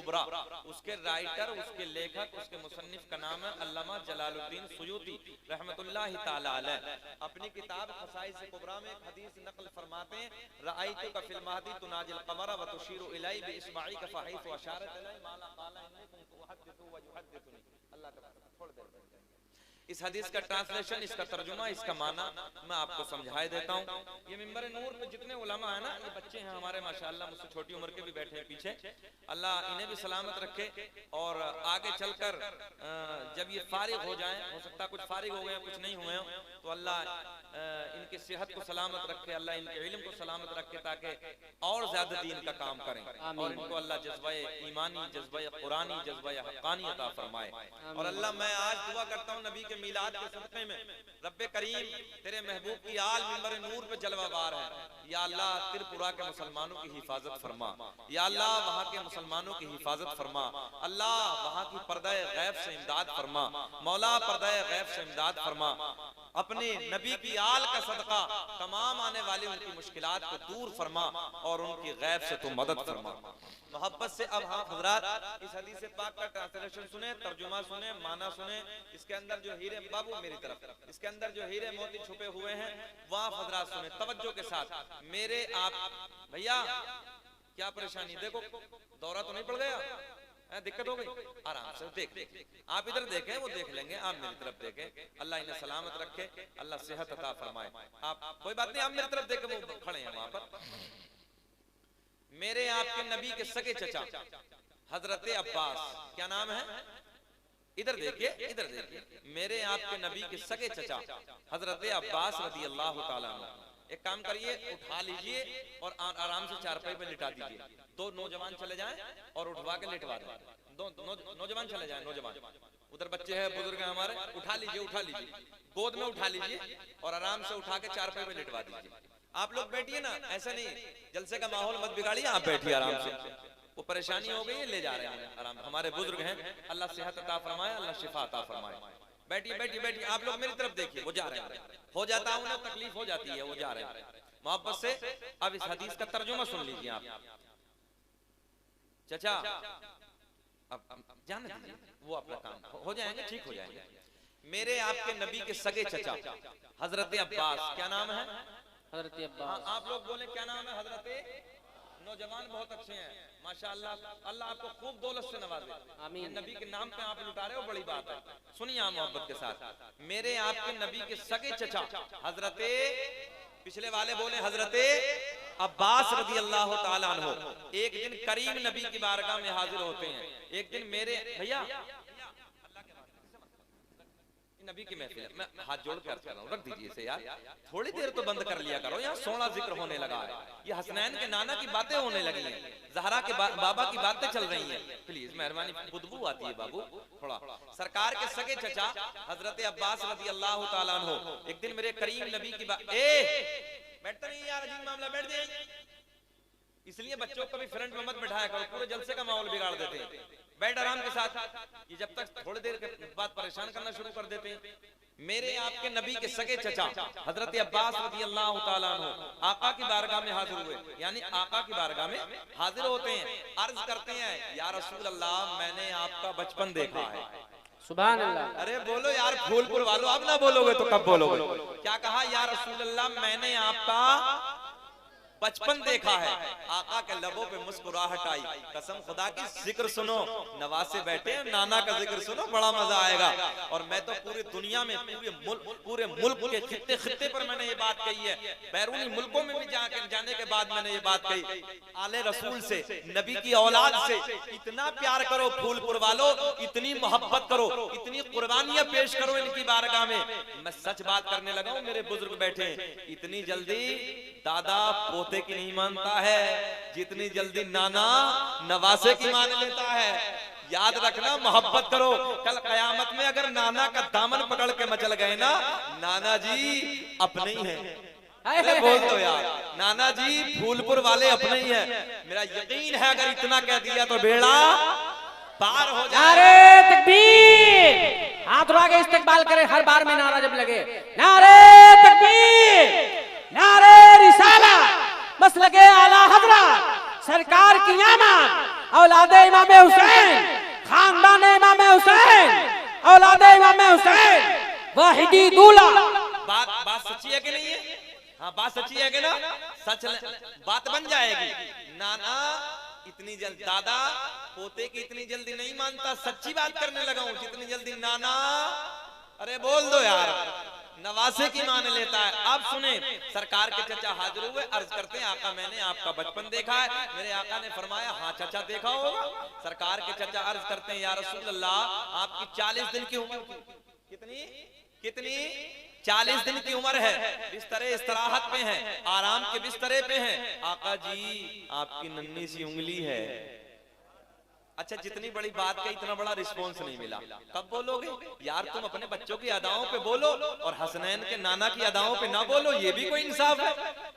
कुबरा, उसके राइटर, उसके लेखक, उसके मुसन्निफ का नाम है अल्लामा जलालुद्दीन सुयूती रहमतुल्लाहि ताला अलैह। अपनी किताब खसाइस कुबरा में एक हदीस नकल फरमाते हैं, रअयतु का फिल महदी तुनाजिल कमर व तुशीरु इलै बि इस्माई का फहीस व अशारत इलै माला काला इन्नकुम तुहद्दिसु व युहद्दिसुनी। अल्लाह तबारक थोड़ी देर बैठ जाएंगे। इस हदीस का ट्रांसलेशन, इसका तर्जुमा, इसका माना मैं आपको समझाए देता हूँ। ये मिंबर नूर पे जितने उलमा है ना, ये बच्चे हैं हमारे माशाअल्लाह, मुझसे छोटी उम्र के भी बैठे हैं पीछे, अल्लाह इन्हें भी सलामत रखे। और आगे चलकर जब ये फारिग हो जाएं, हो सकता है कुछ फारिग हो गए कुछ नहीं हुए हो, तो अल्लाह इनकी सेहत को सलामत रखे, अल्लाह इनके इल्म को सलामत रखे, ताकि और ज्यादा दीन का काम करें और इनको अल्लाह जज्बा ईमानी, जज्बा कुरानी, जज्बा हक्कानी अता फरमाए। और अल्लाह मैं आज दुआ करता हूँ नबी के मीलाद के सदक़े में, रब्बे करीम तेरे महबूब की आल मिंबर नूर पे जलवाबार है, या अल्लाह त्रिपुरा के मुसलमानों की हिफाजत फरमा, या अल्लाह वहाँ के मुसलमानों की हिफाजत फरमा, अल्लाह वहाँ की पर्दा गैब से इमदाद फरमा, मौला पर्दा गैब से इमदाद फरमा, अपने नबी की आल का सदका तमाम आने वाली उनकी मुश्किलात को दूर फरमा और उनकी गैब से तू मदद फरमा। मोहब्बत से अब हाँ हजरात, इस हदीस पाक का ट्रांसलेशन सुने, तर्जुमा सुने, माना सुने। इसके अंदर जो हीरे, बाबू मेरी तरफ, इसके अंदर जो हीरे मोती छुपे हुए हैं वहाँ हजरात सुने तवज्जो के साथ। मेरे आप भैया क्या परेशानी, देखो दौरा तो नहीं पड़ गया, दिक्कत हो गई, आराम से देख, आप इधर देखें वो देख लेंगे, आप मेरी तरफ देखें, अल्लाह इन्हें सलामत रखे, अल्लाह सेहत अता फरमाए। आप कोई बात नहीं, आप मेरी तरफ देखें, वो खड़े हैं वहां पर। मेरे आपके नबी के सगे चचा हजरत अब्बास, क्या नाम है, इधर देखिए, इधर देखिए, मेरे आपके नबी के सगे चचा हजरत अब्बास रज़ी अल्लाह ताला अन्हु। एक काम करिए, उठा लीजिए और आराम से चारपाई पे लिटा दीजिए। दो नौजवान चले जाएं और उठवा के लिटवा दें। दो नौजवान चले जाएं, नौजवान, उधर बच्चे हैं, बुजुर्ग हैं हमारे, उठा लीजिए, उठा लीजिए, गोद में उठा लीजिए और आराम से उठा के चारपाई पे लिटवा दीजिए। आप लोग बैठिए ना, ऐसा नहीं जलसे का माहौल मत बिगाड़िए, आप बैठिए आराम से, वो परेशानी हो गई है, ले जा रहे हैं आराम, हमारे बुजुर्ग हैं, अल्लाह सेहत अता फरमाए, अल्लाह शिफा अता फरमाए। बैठिए बैठिए बैठिए, आप लोग मेरी तरफ देखिए, वो जा रहे हैं, हो जाता है उन्हें तकलीफ हो जाती है, वो जा रहे हैं मोहब्बत से। अब इस हदीस का तर्जुमा सुन लीजिए आप। चचा अब जाने दीजिए, वो अपना काम हो जाएंगे, ठीक हो जाएंगे। मेरे आपके नबी के सगे चचा हजरत अब्बास, क्या नाम है, हजरत अब्बास। आप लोग बोले क्या नाम है, हजरत। नौजवान बहुत अच्छे हैं माशाअल्लाह, अल्लाह आपको खूब दौलत से नवाजे, आमीन। नबी के नाम पे आप लुटा रहे हो, बड़ी बात है। सुनिए आप मोहब्बत के साथ, मेरे आपके नबी के सगे चचा हजरत, पिछले वाले बोले हजरत अब्बास रज़ी अल्लाह ताला अन्हु, एक दिन करीम नबी की बारगाह में हाजिर होते हैं। एक दिन मेरे भैया नबी की महफिल, मैं हाथ जोड़ कर रहा हूँ, रख दीजिए इसे यार, थोड़ी देर तो बंद कर लिया करो, यहाँ सोना जिक्र होने लगा है, ये हसनैन के नाना की बातें होने लगी हैं, ज़हरा के बाबा की बातें चल रही हैं, प्लीज मेहरबानी, खुदबू आती है बाबू थोड़ा। सरकार के सगे चचा हजरत अब्बास रज़ी अल्लाह ताला अन्हु एक दिन मेरे करीम नबी की बैठता नहीं यार, अजीब मामला, बैठ जाए, इसलिए बच्चों को भी फ्रंट में मत बिठाया करो, पूरे जलसे का माहौल बिगाड़ देते हैं। बैठ आराम के साथ, ये जब तक थोड़ी देर के बाद परेशान करना शुरू कर देते हैं। मेरे आपके नबी के सगे चचा हजरत अब्बास रज़ी अल्लाह ताला अन्हु आका की बारगाह में हाजिर हुए, यानी आका की बारगाह में हाजिर होते हैं, अर्ज करते हैं, या रसूल अल्लाह मैंने आपका बचपन देखा है। सुभान अल्लाह, अरे बोलो यार फूलपुर वालों, अब ना बोलोगे तो कब बोलोगे। क्या कहा, या रसूल अल्लाह मैंने आपका बचपन देखा है। आका के लबों पे मुस्कुराहट आई, कसम खुदा की, जिक्र सुनो, नवासे बैठे नाना का जिक्र सुनो, बड़ा मजा आएगा। और मैं तो पूरी दुनिया में, पूरे मुल्क के खित्ते खित्ते पर मैंने ये बात कही है, बैरूनी मुल्कों में भी जाने के बाद मैंने ये बात कही, आले रसूल से, नबी की औलाद से इतना प्यार करो फूलपुर वालों, इतनी मोहब्बत करो, इतनी कुर्बानियां पेश करो इनकी बारगाह में। मैं सच बात करने लगा हूं, मेरे बुजुर्ग बैठे, इतनी जल्दी दादा पोते की नहीं मानता है जितनी जल्दी नाना नवासे की मान लेता है। याद रखना, मोहब्बत करो, कल कयामत में अगर नाना का दामन पकड़ के मचल गए ना, नाना जी अपने ही हैं। बोल दो यार, नाना जी फूलपुर वाले अपने ही हैं। मेरा यकीन है अगर इतना कह दिया तो बेड़ा पार हो जाए। नारे तकबीर, हाथ उठा के इस्तकबाल करे हर बार में नारा जब लगे, नारे तकबीर, नारे रिसाला, मसलके आला हजरत, सरकार की आमद, औलादे इमाम हुसैन, खानदान इमाम हुसैन, औलादे इमाम हुसैन, वाहिदी दूल्हा। बात सच्ची है कि नहीं है? हाँ बात सच्ची है कि ना? सच बात बन जाएगी। नाना इतनी जल्द, दादा पोते की इतनी जल्दी नहीं मानता, सच्ची बात करने लगा हूं। जितनी जल्दी नाना, अरे बोल दो यार, नवासे की मान लेता है। अब सुने, सरकार के चचा हाजिर हुए, अर्ज करते हैं आका मैंने आपका बचपन देखा है। मेरे आका ने फरमाया हाँ चचा देखा होगा। सरकार के चचा अर्ज करते हैं या रसूल अल्लाह आपकी 40 दिन की उम्र, कितनी कितनी 40 दिन की उम्र है, बिस्तरे इस्तराहत पे हैं, आराम के बिस्तरे पे हैं। आका जी आपकी नन्ही सी उंगली है। अच्छा जितनी बड़ी बात का इतना बड़ा रिस्पॉन्स नहीं मिला, कब बोलोगे यार? तुम अपने बच्चों की अदाओं पे बोलो और हसनैन के नाना की अदाओं पे ना बोलो, ये भी कोई इंसाफ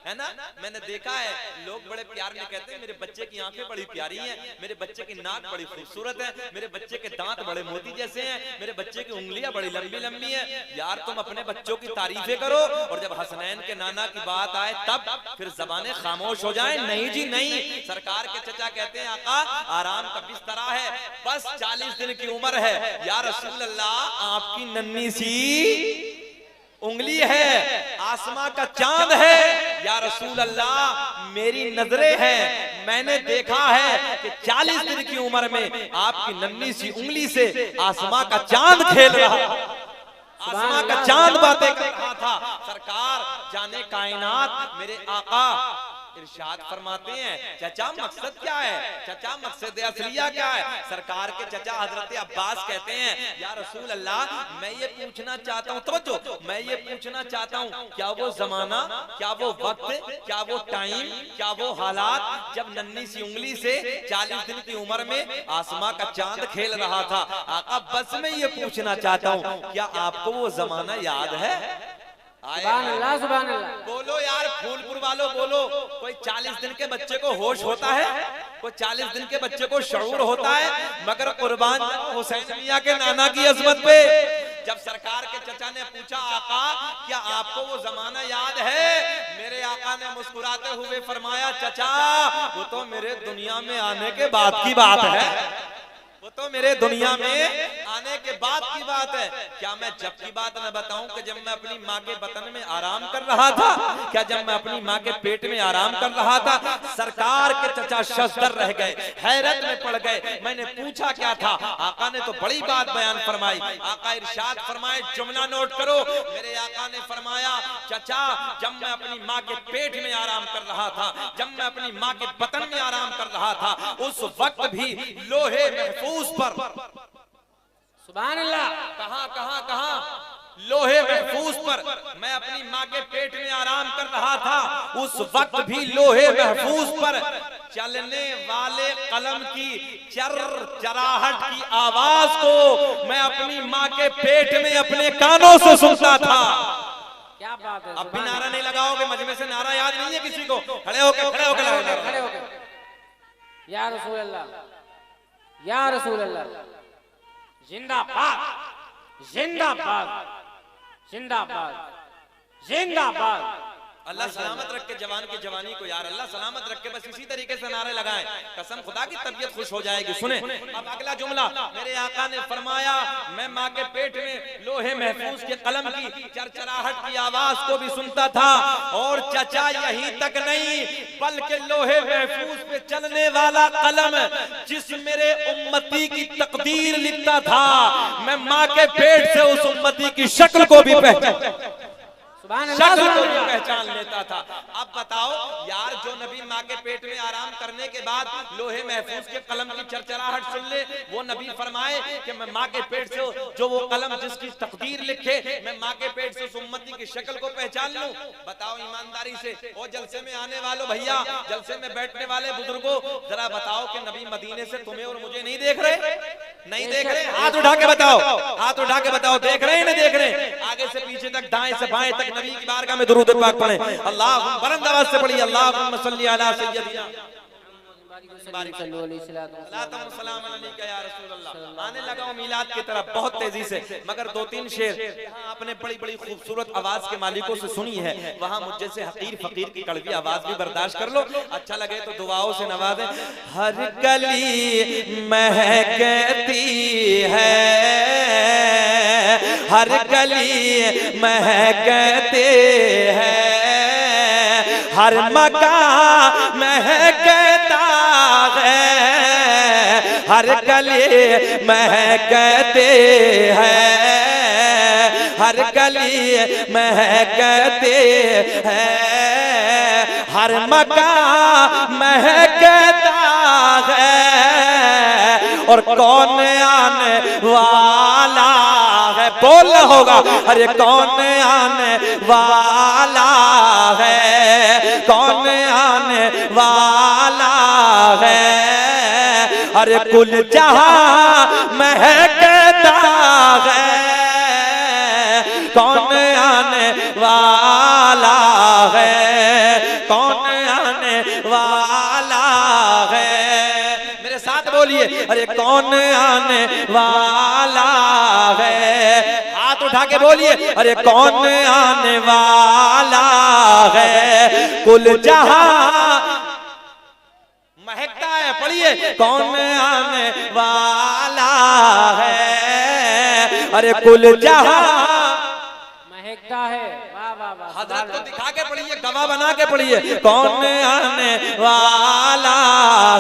है ना? मैंने देखा है लोग बड़े प्यार में कहते हैं मेरे बच्चे की आंखें बड़ी प्यारी हैं, मेरे बच्चे की नाक बड़ी खूबसूरत है, मेरे बच्चे के दांत बड़े मोती जैसे हैं, मेरे बच्चे की उंगलियां बड़ी लंबी लंबी हैं। यार तुम अपने बच्चों की तारीफें करो और जब हसनैन के नाना की बात आए तब फिर जबानें खामोश हो जाएं। नहीं जी नहीं। सरकार के चचा कहते हैं आका आराम का बिस्तरा है, बस 40 दिन की उम्र है। या रसूल अल्लाह आपकी नन्ही सी उंगली है, आसमां का चांद है। या रसूल अल्लाह मेरी नजरें हैं, मैंने देखा है कि 40 दिन की उम्र में आपकी नन्ही सी उंगली से आसमां का चांद खेल रहा, आसमां का चांद बातें कर रहा था। सरकार जाने कायनात मेरे आका इरशाद फरमाते हैं चचा मकसद क्या है, चचा मकसद असलिया क्या है? सरकार के चचा हजरत अब्बास कहते हैं या रसूल अल्लाह मैं ये पूछना चाहता हूँ, तो मैं ये पूछना चाहता हूँ क्या वो जमाना, क्या वो वक्त, क्या वो टाइम, क्या वो हालात जब नन्ही सी उंगली से 40 दिन की उम्र में आसमां का चांद खेल रहा था? आका बस मैं ये पूछना चाहता हूँ क्या आपको वो जमाना याद है? सुभान अल्लाह, सुभान अल्लाह। बोलो यार फूलपुर वालों बोलो। कोई 40 दिन के बच्चे को होश होता है? कोई 40 दिन के बच्चे को शऊर होता है? मगर कुर्बान हुसैन मियां के नाना की अजमत पे जब सरकार के चचा ने पूछा आका क्या आपको वो जमाना याद है? मेरे आका ने मुस्कुराते हुए फरमाया चचा वो तो मेरे दुनिया में आने के बाद की बात है, वो तो मेरे दुनिया में आने के बाद की बात है। क्या मैं जब की बात न बताऊं कि जब मैं अपनी माँ के बतन में आराम कर रहा था? क्या जब मैं अपनी माँ के पेट में आराम कर रहा था? सरकार के चचा शजदर रह गए, हैरत में पड़ गए। मैंने पूछा क्या था? आका ने तो बड़ी बात बयान फरमाई। आका इरशाद फरमाए, जुमला नोट करो। मेरे आका ने फरमाया चचा जब मैं अपनी माँ के पेट में आराम कर रहा था, जब मैं अपनी माँ के बतन में आराम कर रहा था, उस वक्त भी लोहे महफूज पर, सुभान अल्लाह, कहां कहां कहां लोहे महफूज पर मैं अपनी माँ के पेट में आराम कर रहा था। उस वक्त भी लोहे महफूज पर चलने वाले कलम की चराहट की आवाज को मैं अपनी माँ के पेट में अपने कानों से सुनता था। क्या बात है? अब भी नारा नहीं लगाओगे? मजमे से नारा याद नहीं है किसी को? खड़े होके खड़े होके खड़े होके या रसूल अल्लाह, या रसूल अल्लाह, जिंदाबाद, जिंदाबाद, जिंदाबाद, जिंदाबाद। अल्लाह सलामत रख के जवान की जवानी को, यार अल्लाह सलामत रख के बस इसी तरीके से नारे लगाएं, कसम खुदा की तबीयत खुश हो जाएगी। सुने अब अगला जुमला। मेरे आका ने फरमाया मैं माँ के पेट में लोहे महफूज के कलम की चरचराहट की आवाज को भी सुनता था। और चचा यही तक नहीं बल्कि लोहे महफूज पे चलने वाला कलम जिस मेरे उम्मती की तकदीर लिखता था, मैं माँ के पेट से उस उम्मती की शक्ल को भी शक्ल को भी पहचान लेता था। अब बताओ यार जो नबी माँ के पेट में आराम करने के बाद लोहे महफूज के कलम की चरचराहट सुन ले, वो नबी फरमाए कि मैं माँ के पेट से जो वो कलम जिसकी तकदीर लिखे, मैं माँ के पेट से उस उम्मती की शक्ल को पहचान लूं। बताओ ईमानदारी से, ओ जलसे में आने वालों भैया, जलसे में बैठने वाले बुजुर्गों, जरा बताओ कि नबी मदीने से तुम्हें और मुझे नहीं देख रहे? नहीं देख रहे? हाथ उठा के बताओ, हाथ उठा के बताओ देख रहे हैं नहीं देख रहे? आगे से पीछे तक, दाएं से बाएं तक नबी की बारगाह में दुरूद पाक पढ़ें। अल्लाह बुलंद आवाज से पढ़िए, अल्लाहुम्मा सल्ली अला सय्यदिना आने लगा हूं मीलाद की तरफ बहुत तेजी से, मगर 2-3 शेर आपने बड़ी बड़ी खूबसूरत आवाज के मालिकों से सुनी है, वहां मुझे से हकीर फकीर की कड़वी आवाज भी बर्दाश्त कर लो। अच्छा लगे तो दुआओं से नवाजें। हर गली महकती है, हर गली महकते हैं, हर मकान महकता है, हर गली महकते हैं, हर गली महकते हैं, हर मकान महकता है, और कौन आने वाला है, बोलना होगा, अरे कौन आने वाला है, कौन आने वाला है, अरे कुल जहां महकता है, कौन आने वाला है, कौन आने वाला है, मेरे साथ बोलिए, अरे कौन आने वाला है, हाथ उठा के बोलिए, अरे कौन आने वाला है, कुल जहां महकता है, पढ़िए, कौन आने वाला है, अरे कुल जहां महकता है। वाह वाह वाह, हजरत को दिखा के पढ़िए, गवाह बना के पढ़िए, कौन आने वाला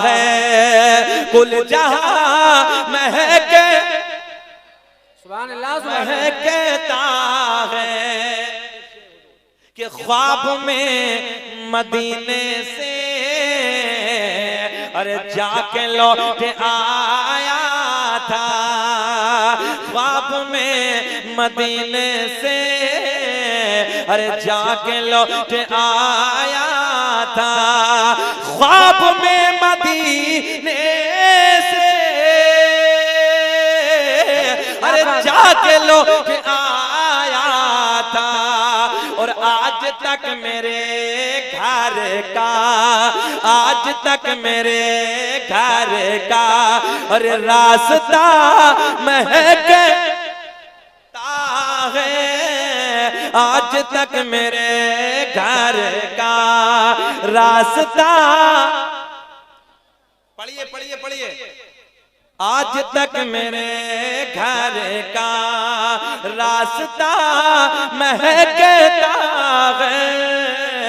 है, कुल जहां महके, सुभान अल्लाह, महकता है, कि ख्वाब में मदीने से अरे जाके लौट आया था, ख्वाब में मदीने से अरे जाके लौट आया था, ख्वाब में मदीने से अरे जाके लौट आया था, और आज तक मेरे घर का, आज तक मेरे घर का अरे रास्ता महकता है, आज तक मेरे घर का रास्ता, पढ़िए पढ़िए पढ़िए, आज तक मेरे घर का रास्ता महकता है।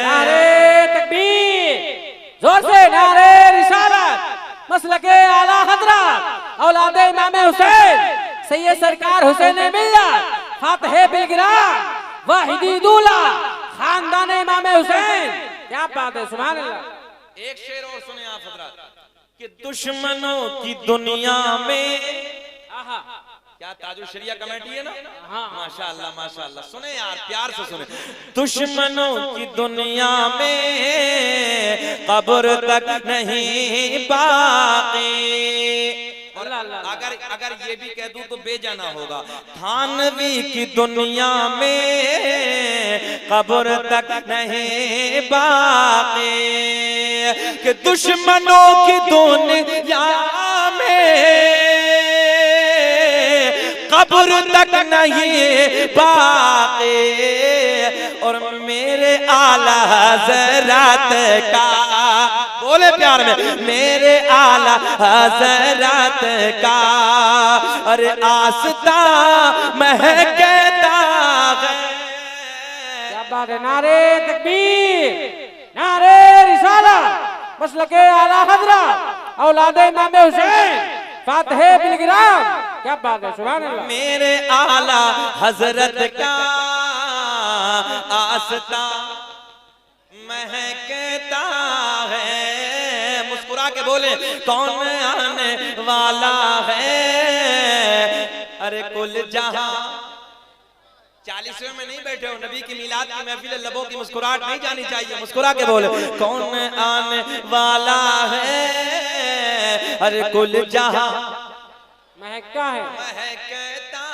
नारे तकबीर, जोर से नारे रिसालत, मसलके आला हजरत, औलादे इमाम हुसैन, सैयद सरकार हुसैन मिल्लत, फातिह बिलगिराम, वाहिदी दूल्हा, खानदान इमाम हुसैन। क्या बात है, सुभान अल्लाह। एक शेर और सुने आप हजरत, कि दुश्मनों की दुनिया में, क्या ताजुल शरिया कमेटी है ना, माशाअल्लाह माशाअल्लाह, सुने यार प्यार से सुने, दुश्मनों की दुनिया में कब्र तक नहीं बाकी, अगर ये भी कह दूं तो बेजाना होगा, थानवी की दुनिया में कब्र तक नहीं बाकी, कि दुश्मनों की दुनिया में कब्र तक नहीं बाकी, और मेरे आला हज़रत का, बोले प्यार में, मेरे आला हज़रत का अरे आस्था महकता है। क्या बात है, नारे तकबीर, नारे रिसालत, मसलके आला हज़रत, औलादे इमाम हुसैन, फातिह बिलगिराम। क्या बात है, सुभान अल्लाह। मेरे आला हजरत का आस्था महकता है, मुस्कुरा के बोले कौन आने वाला है, अरे कुल जहां 40वें में नहीं बैठे हो, नबी की मिलाद की महफिल, लबों की मुस्कुराहट नहीं जानी चाहिए, मुस्कुरा के बोले कौन आने वाला है, अरे कुल जहां महकता है, महकता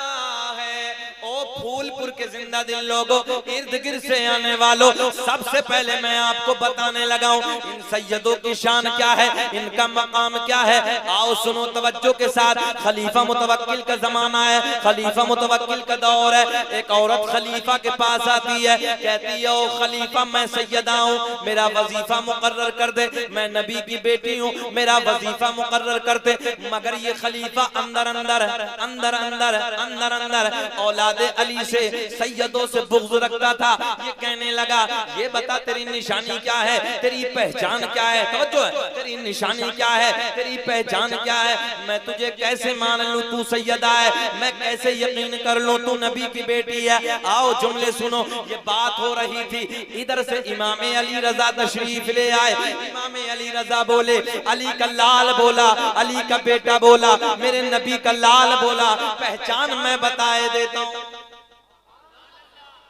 है। ओ फूलपुर के जिंदा दिल लोगों, इर्द गिर्द से आने वालों, सबसे पहले मैं आपको बताने लगा हूं इन सैयदों की शान क्या है, इनका मकाम क्या है। आओ सुनो तवज्जो के साथ। खलीफा मुतवक्किल का जमाना है, खलीफा मुतवक्किल का दौर है। एक औरत खलीफा के पास आती है, कहती है ओ खलीफा मैं सैयदा हूँ, मेरा वजीफा मुकर्रर कर दे, मैं नबी की बेटी हूँ, मेरा वजीफा मुकर्रर कर दे। मगर ये खलीफा अंदर अंदर अंदर अंदर अंदर अंदर औलादे अली से, सैयदों से बुग़्ज़ रखता था। ये कहने लगा ये बता तेरी निशानी क्या है, तेरी पहचान क्या है, तवज्जो है, तेरी निशानी क्या है, तेरी पहचान क्या है, मैं तुझे कैसे मान लूं तू सैयदा है, मैं कैसे यकीन कर लूं तू नबी की बेटी है। आओ जुमले सुनो। ये बात हो रही थी, इधर से इमाम अली रजा तशरीफ ले आए। इमाम अली रजा बोले, अली का लाल बोला, अली का बेटा बोला, मेरे नबी का लाल बोला, पहचान मैं बताए देता हूं।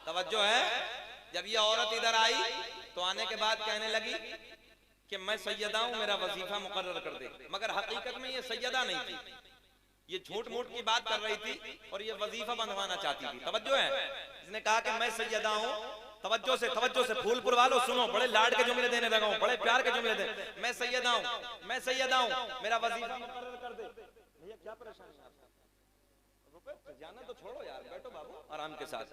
तवज्जो है। जब ये औरत इधर आई तो आने के बाद कहने लगी कि मैं सैयदा हूं, मेरा वजीफा मुकर्रर कर दे। मगर हकीकत में ये सैयदा नहीं थी, ये झूठ मूठ की बात कर रही थी और ये वजीफा बंधवाना चाहती थी। तवज्जो है। इसने कहा कि मैं सैयदा हूं, तवज्जो से फूलपुर वालों सुनो, बड़े लाड के जुमले देने लगा हूं, बड़े प्यार के जुमले दे। मैं सैयदा हूं, मैं सैयदा हूं, मेरा वजीफा मुकर्रर कर दे। भैया क्या परेशानी है आपको? जाना तो छोड़ो यार, बैठो बाबू आराम के साथ।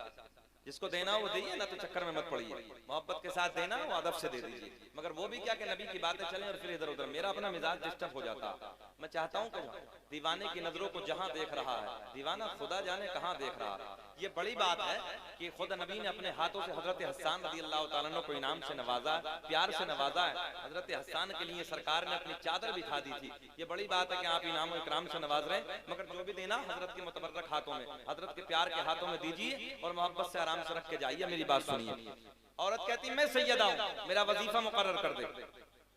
जिसको देना हो वो दीजिए, ना तो चक्कर में मत पड़िए। मोहब्बत के साथ देना हो, अदब से दे दीजिए। मगर वो भी क्या कि नबी की बातें चलें और फिर इधर उधर। मेरा अपना मिजाज डिस्टर्ब हो जाता। मैं चाहता हूँ कि दीवाने की नजरों को जहां देख रहा है, दीवाना खुदा जाने कहां देख रहा है। ये बड़ी बात है कि खुद नबी ने अपने हाथों से हजरत हस्सान रज़ी अल्लाह तआला अन्हु को इनाम से नवाजा, प्यार से नवाजा है। हजरत हस्सान के लिए सरकार ने अपनी चादर बिछा दी थी। ये बड़ी बात है कि आप इनाम इकराम से नवाज रहे हैं। मगर जो भी देना हजरत के मुतबर्रक हाथों में, हजरत के प्यार के हाथों में दीजिए और मोहब्बत से आराम से रख के जाइए। मेरी बात सुनिए। औरत कहती मैं सैयदा हूं, मेरा वजीफा मुकर्रर कर दे।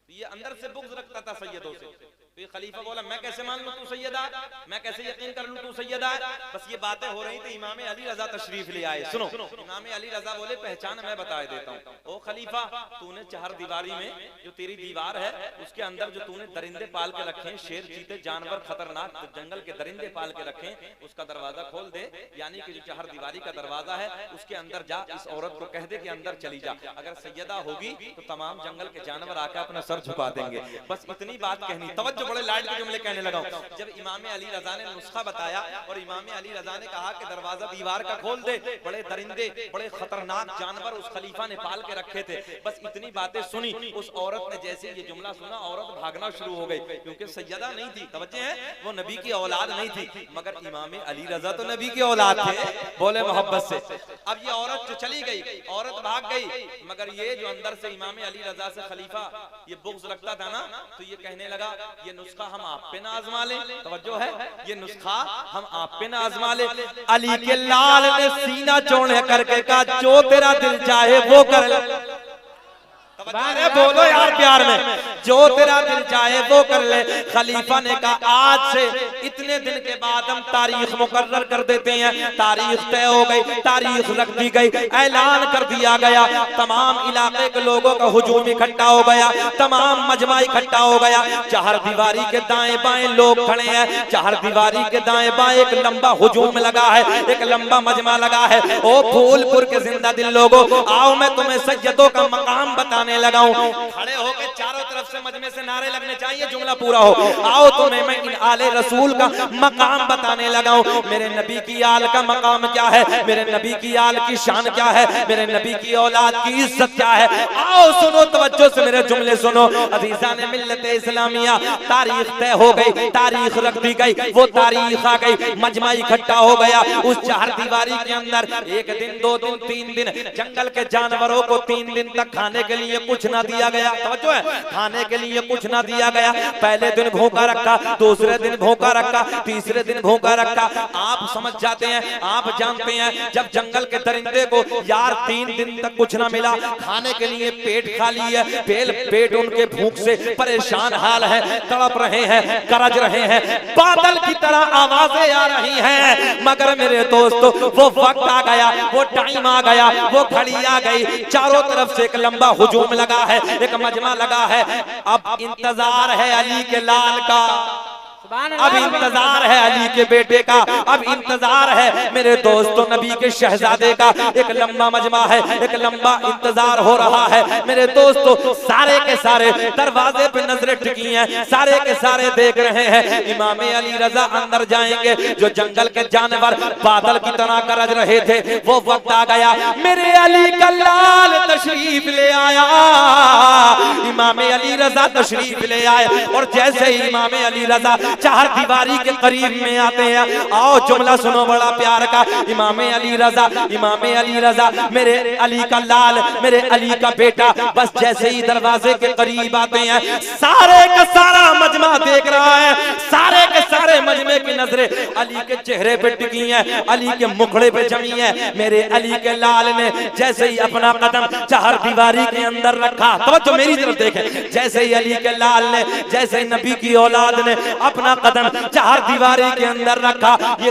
ये अंदर से बुग़्ज़ रखता था सैयदों से। तो ये खलीफा बोला मैं कैसे मान लूं तू सैयदा, मैं कैसे यकीन कर लूं तू सैयदा है। बस ये बातें हो रही थी, इमाम अली रजा तशरीफ ले आए। सुनो, इमाम अली रजा बोले पहचान मैं बता देता हूं। ओ खलीफा, तूने चार दीवारी में जो तेरी दीवार है उसके अंदर जो तूने दरिंदे पाल के रखे, शेर चीते जानवर खतरनाक जंगल के दरिंदे पाल के रखे, उसका दरवाजा खोल दे। यानी कि जो चार दीवारी का दरवाजा है उसके अंदर जा, इस औरत को कह दे कि अंदर चली जा। अगर सैयदा होगी तो तमाम जंगल के जानवर आकर अपना सर झुका देंगे। बस इतनी बात कहनी। तवज्जो, बड़े लाड के जुमले कहने लगा। जब इमाम अली रजा ने नुस्खा बताया और इमाम अली रजा ने कहा कि दरवाजा दीवार का खोल दे, बड़े दरिंदे बड़े खतरनाक जानवर उस खलीफा ने पाल के रखे थे। बस इतनी बातें सुनी, उस औरत ने जैसे ये जुमला सुना औरत भागना शुरू हो गई, क्योंकि सैयदा नहीं थी। तवज्जो है, वो नबी की औलाद नहीं थी। मगर इमाम अली रजा तो नबी की औलाद थे, बोले मोहब्बत से। अब ये औरत जो चली गई, औरत भाग गई। मगर ये जो अंदर से इमाम अली रजा से खलीफा ये बुग़्ज़ रखता था ना, तो ये कहने लगा ये नुस्खा हम आप पे ना आजमा ले। तवज्जो है, ये नुस्खा हम आप पे ना आजमा ले। अली के लाल ने सीना चौड़े करके कहा जो तेरा दिल चाहे वो कर ले। अरे बोलो यार प्यार में, जो तेरा दिल चाहे वो कर ले। खलीफा ने कहा आज से इतने दिन के बाद हम तारीख मुकर्रर कर देते हैं। तारीख तय हो गई, तारीख रख दी गई, ऐलान कर दिया गया। तमाम इलाके के लोगों का हुजूम इकट्ठा हो गया, तमाम मजमा इकट्ठा हो गया। चार दीवारी के दाएं बाएं लोग खड़े हैं, चार दीवारी के दाएं बाएं एक लंबा हुजूम लगा है, एक लंबा मजमा लगा है। ओ फूलपुर के जिंदा दिल लोगों, आओ मैं तुम्हें सैयदों का मकाम बताने लगाऊं। खड़े होकर चारों तरफ से मजमे से नारे लगने चाहिए, जुमला पूरा हो। आओ तुम्हें मैं इन आले रसूल का मकाम बताने लगाऊं। मेरे नबी की आल का मकाम क्या है, मेरे नबी की आल की शान क्या है, मेरे नबी की औलाद की इज्जत क्या है। आओ सुनो, तवज्जो से मेरे जुमले सुनो। अज़ीज़ान मिल्लत इस्लामिया, तारीख तय हो गई, तारीख रख दी गई, वो तारीख आ गई, मजमा इकट्ठा हो गया। उस चार दीवारी के अंदर एक दिन, दो दिन, तीन दिन जंगल के जानवरों को 3 दिन तक खाने के लिए कुछ ना दिया गया। तवज्जो है, खाने के लिए कुछ ना दिया गया। पहले दिन भूखा रखा, दूसरे दिन भूखा रखा, तीसरे दिन भूखा रखा। आप समझ जाते हैं, आप जानते हैं, जब जंगल के दरिंदे को यार 3 दिन तक कुछ ना मिला, खाने के लिए पेट खाली है, पेट उनके भूख से परेशान हाल है, तड़प रहे हैं, गरज रहे हैं, बादल की तरह आवाजें आ रही हैं। मगर मेरे दोस्तों वो वक्त आ गया, वो टाइम आ गया, वो घड़ी आ गई। चारों तरफ से एक लंबा हुजूम लगा है, एक मजमा लगा है। अब इंतजार है अली के लाल का। अब इंतजार है अली के बेटे का, अब इंतजार है मेरे दोस्तों नबी के शहजादे का। एक लंबा मजमा है, एक लंबा इंतजार हो रहा है मेरे दोस्तों। सारे के सारे दरवाजे पे नजरें टिकी हैं, सारे के सारे देख रहे हैं इमाम अली रजा अंदर जाएंगे। जो जंगल के जानवर बादल की तरह गरज रहे थे वो वक्त आ गया, मेरे अली का लाल तशरीफ ले आया। इमाम अली रजा तशरीफ ले आए और जैसे ही इमाम अली रजा चार दीवारी के करीब में आते हैं, आओ जुमला सुनो बड़ा प्यार का। इमाम अली रजा मेरे अली का लाल, मेरे अली का बेटा, बस जैसे ही दरवाजे के करीब आते हैं सारे का सारा मजमा देख रहा है, सारे के सारे मजमे की नजरें अली के चेहरे पे टिकी हैं, अली के मुखड़े पे जमी है। मेरे अली के लाल ने जैसे ही अपना कदम चार दीवारी के अंदर रखा, तो मेरी तरफ देखें, जैसे ही अली के लाल ने, जैसे ही नबी की औलाद ने अपना कदम चार दीवारी के अंदर रखा, ये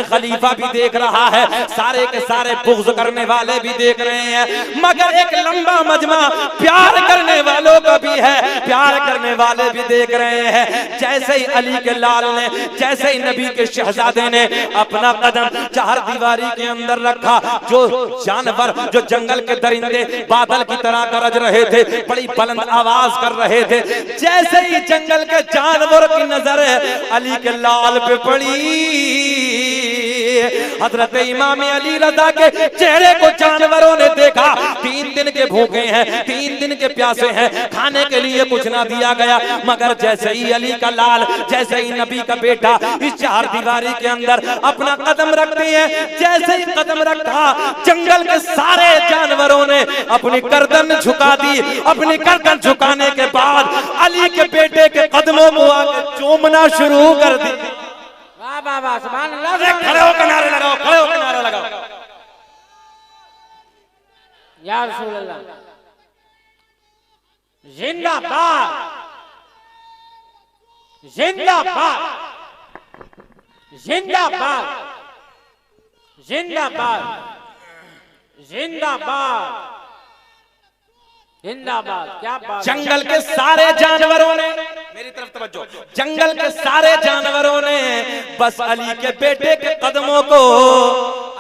खलीफा भी देख रहा है, सारे के सारे बुग़्ज़ करने वाले भी देख रहे हैं, मगर एक लंबा मजमा प्यार करने वालों का भी है, प्यार करने वाले भी देख रहे हैं। जैसे ही अली के लाल ने, जैसे ही नबी के शहजादे ने अपना कदम चार दीवारी के अंदर रखा, जो जानवर, जो जंगल के दरिंदे बादल की तरह गरज रहे थे, बड़ी बुलंद आवाज कर रहे थे, जैसे ही जंगल के जानवरों की नजर अली के लाल पे पड़ी, हजरत इमाम अली रजा के चेहरे को जानवरों ने देखा। 3 दिन के भूखे हैं, 3 दिन के प्यासे हैं, खाने के लिए कुछ ना दिया गया, मगर जैसे ही अली का लाल, जैसे ही नबी का बेटा इस चार दीवारी के अंदर अपना कदम रखते हैं, जैसे ही कदम रखा जंगल के सारे जानवरों ने अपनी गर्दन झुका दी। अपनी गर्दन झुकाने के बाद अली के बेटे के कदमों को आके चूमना शुरू कर दी। वाह वाह वाह, सुभान अल्लाह। खड़े होकर नारे लगाओ, खड़े होकर नारा लगाओ, या रसूल अल्लाह जिंदाबाद, जिंदाबाद, जिंदाबाद, जिंदाबाद, जिंदाबाद, जिंदाबाद। क्या बात। जंगल के सारे जानवरों ने, मेरी तरफ तवज्जो, जंगल के सारे जानवरों ने बस अली के बेटे के कदमों को,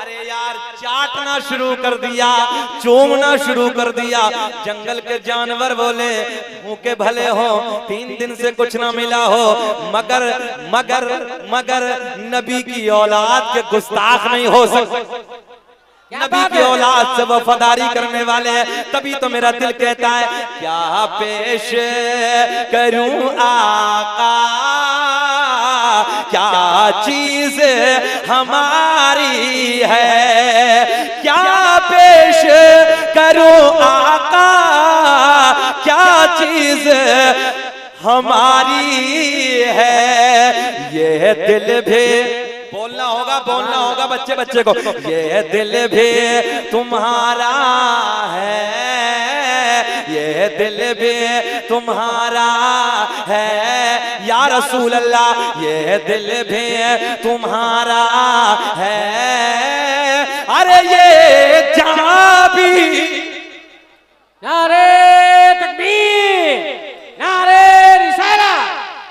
अरे यार, चाटना शुरू कर दिया, चूमना शुरू कर दिया। जंगल के जानवर बोले, भूखे भले हो, 3 दिन से कुछ ना मिला हो, मगर मगर मगर नबी की औलाद के गुस्ताख नहीं हो सकते, नबी की औलाद से वफादारी करने वाले हैं। तभी तो मेरा दिल कहता है, क्या पेश करूं आका, क्या चीज हमारी है, क्या पेश करूं आका, क्या चीज हमारी है। ये दिल भी बोलना होगा बच्चे बच्चे को, ये दिल भी तुम्हारा है, ये दिल भी तुम्हारा है या रसूल अल्लाह, ये दिल भी तुम्हारा है, अरे ये जहां भी। नारे तकबीर, नारे रिसालत,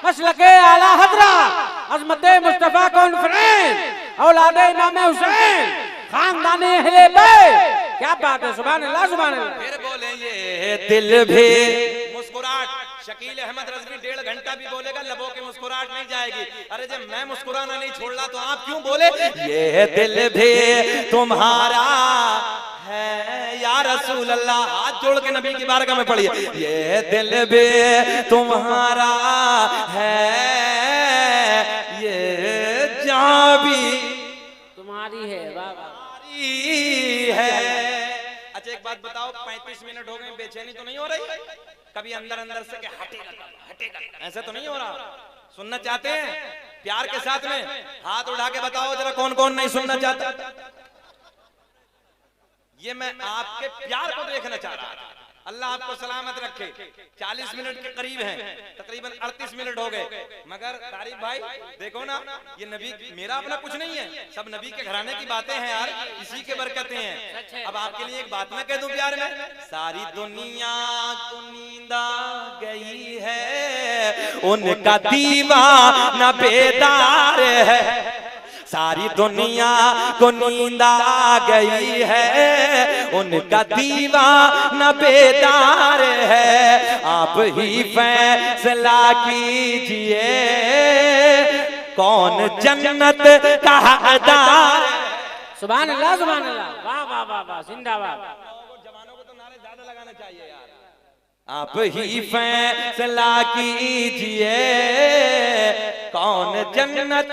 मसलके आला हज़रत अज़मत मुस्तफा कॉन्फ्रेंस, औलादे इमाम हुसैन, खानदानी अहले बैत। क्या बात है, सुभान अल्लाह, सुभान अल्लाह। फिर बोले ये दिल भी, मुस्कुराहट, शकील अहमद रज़वी 1.5 घंटा भी बोलेगा, लबों की मुस्कुराहट नहीं जाएगी। अरे जब मैं मुस्कुराना नहीं छोड़ रहा तो आप क्यों बोले, ये दिल भी तुम्हारा है या रसूल अल्लाह। हाथ जोड़ के नबी की बारगाह में पढ़िए, ये दिल भी तुम्हारा है, ये जान भी तुम्हारी है, वाह वाह है। अच्छा एक बात बताओ, 35 मिनट हो गए, बेचैनी तो नहीं हो रही? कभी अंदर अंदर से हटेगा, ऐसा तो नहीं हो रहा? सुनना चाहते हैं प्यार के साथ में? हाथ उठा के बताओ जरा, कौन कौन नहीं सुनना चाहता? ये मैं आपके प्यार को देखना चाह रहा था। अल्लाह आपको सलामत रखे। 40 मिनट के करीब हैं, तकरीबन 38 मिनट हो गए, मगर तारिक भाई देखो ना, ये नबी मेरा अपना कुछ नहीं है, सब नबी के घराने की बातें हैं यार, इसी के बरकतें हैं। अब आपके लिए एक बात मैं कह दूं प्यार में, सारी दुनिया को नींद आ गई है, उनका दीवाना बेदार है। सारी दुनिया को नींद आ गई है, उनका दीवाना बेदार है। आप ही फैसला कीजिए, कौन जन्नत का हकदार। सुभान अल्लाह, सुभान अल्लाह, वाह वाह वाह वाह, जिंदाबाद। जवानों को तो नारे ज्यादा लगाना चाहिए यार। आप ही फैसला कीजिए, कौन जन्नत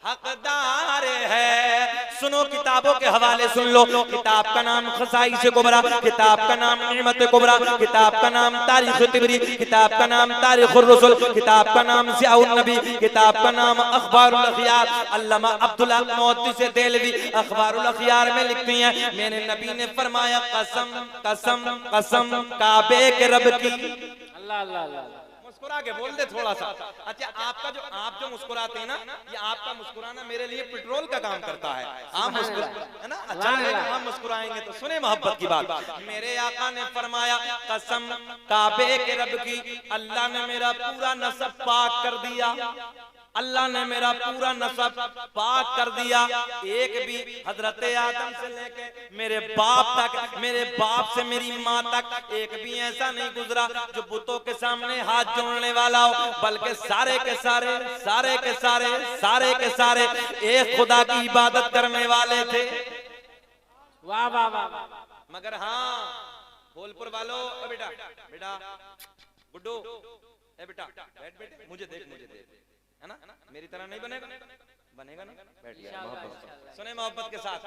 हकदार है। सुनो किताबों के हवाले सुन लो, किताब का नाम खसाइस कुबरा, किताब का नाम निअमत कुबरा, किताब का नाम तारीख तिबरी, किताब का नाम तारीख रसूल, किताब का नाम ज़ियाउन नबी, किताब का नाम अखबारुल अखयार। अल्लामा अब्दुल्लाह मुहद्दिस देहलवी अखबारुल अखयार में लिखती हैं, मेरे नबी ने फरमाया कसम कसम कसम काबे के रब की। अल्लाह अल्लाह अल्लाह, मुस्कुरा के बोल दे थोड़ा सा। अच्छा, आपका जो आप जो मुस्कुराते हैं ना, ये आपका मुस्कुराना मेरे लिए पेट्रोल का काम करता है। आप मुस्कुरा है ना, अच्छा लगेगा, हम मुस्कुराएंगे तो। सुने मोहब्बत की बात, मेरे आका ने फरमाया कसम काबे के रब की, अल्लाह ने मेरा पूरा नसब पाक कर दिया, अल्लाह ने मेरा पूरा नसब पाक कर दिया। एक भी हजरत आदम से लेके मेरे बाप तक, मेरे बाप से मेरी माँ तक एक भी ऐसा नहीं गुजरा जो बुतों के सामने हाथ जोड़ने वाला हो, बल्कि सारे के सारे सारे के सारे सारे के सारे एक खुदा की इबादत करने वाले थे। वाह वाह वाह। मगर हाँ, बोलपुर वालों, बेटा बेटा गुड्डू, बेटा बैठ, बेटे मुझे देख, मुझे देख, है ना, मेरी तरह नहीं बनेगा, बनेगा ना, बैठ गया। मोहब्बत सुने, मोहब्बत के साथ।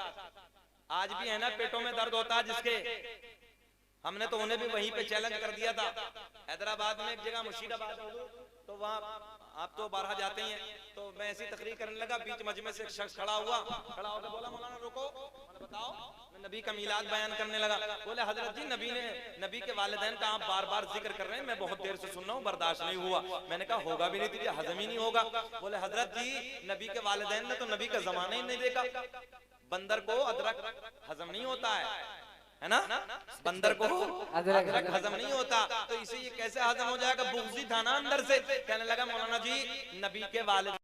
आज भी है ना पेटों में दर्द होता है जिसके, हमने तो उन्हें भी वहीं पे चैलेंज कर दिया था। हैदराबाद में एक जगह मुशीदाबाद, तो वहाँ आप तो बारह जाते हैं, तो मैं ऐसी तकरीर करने लगा, बीच मजमे से एक शख्स खड़ा हुआ, खड़ा होकर बोला मौलाना रुको, मैंने बताओ, मैं नबी का मीलाद बयान करने लगा। बोले हजरत जी नबी के वालिदैन का आप बार बार जिक्र कर रहे हैं, मैं बहुत देर से सुन रहा हूँ, बर्दाश्त नहीं हुआ। मैंने कहा होगा भी नहीं, तुझे हजम ही नहीं होगा। बोले हजरत जी नबी के वालिदैन ने तो नबी का जमाना ही नहीं देखा, बंदर को अदरक हजम नहीं होता है ना, बंदर को अदरक हजम नहीं होता, तो इसे ये कैसे हजम हो जाएगा, बुग़्ज़ी था ना अंदर से। कहने लगा मौलाना जी नबी के वालिदैन,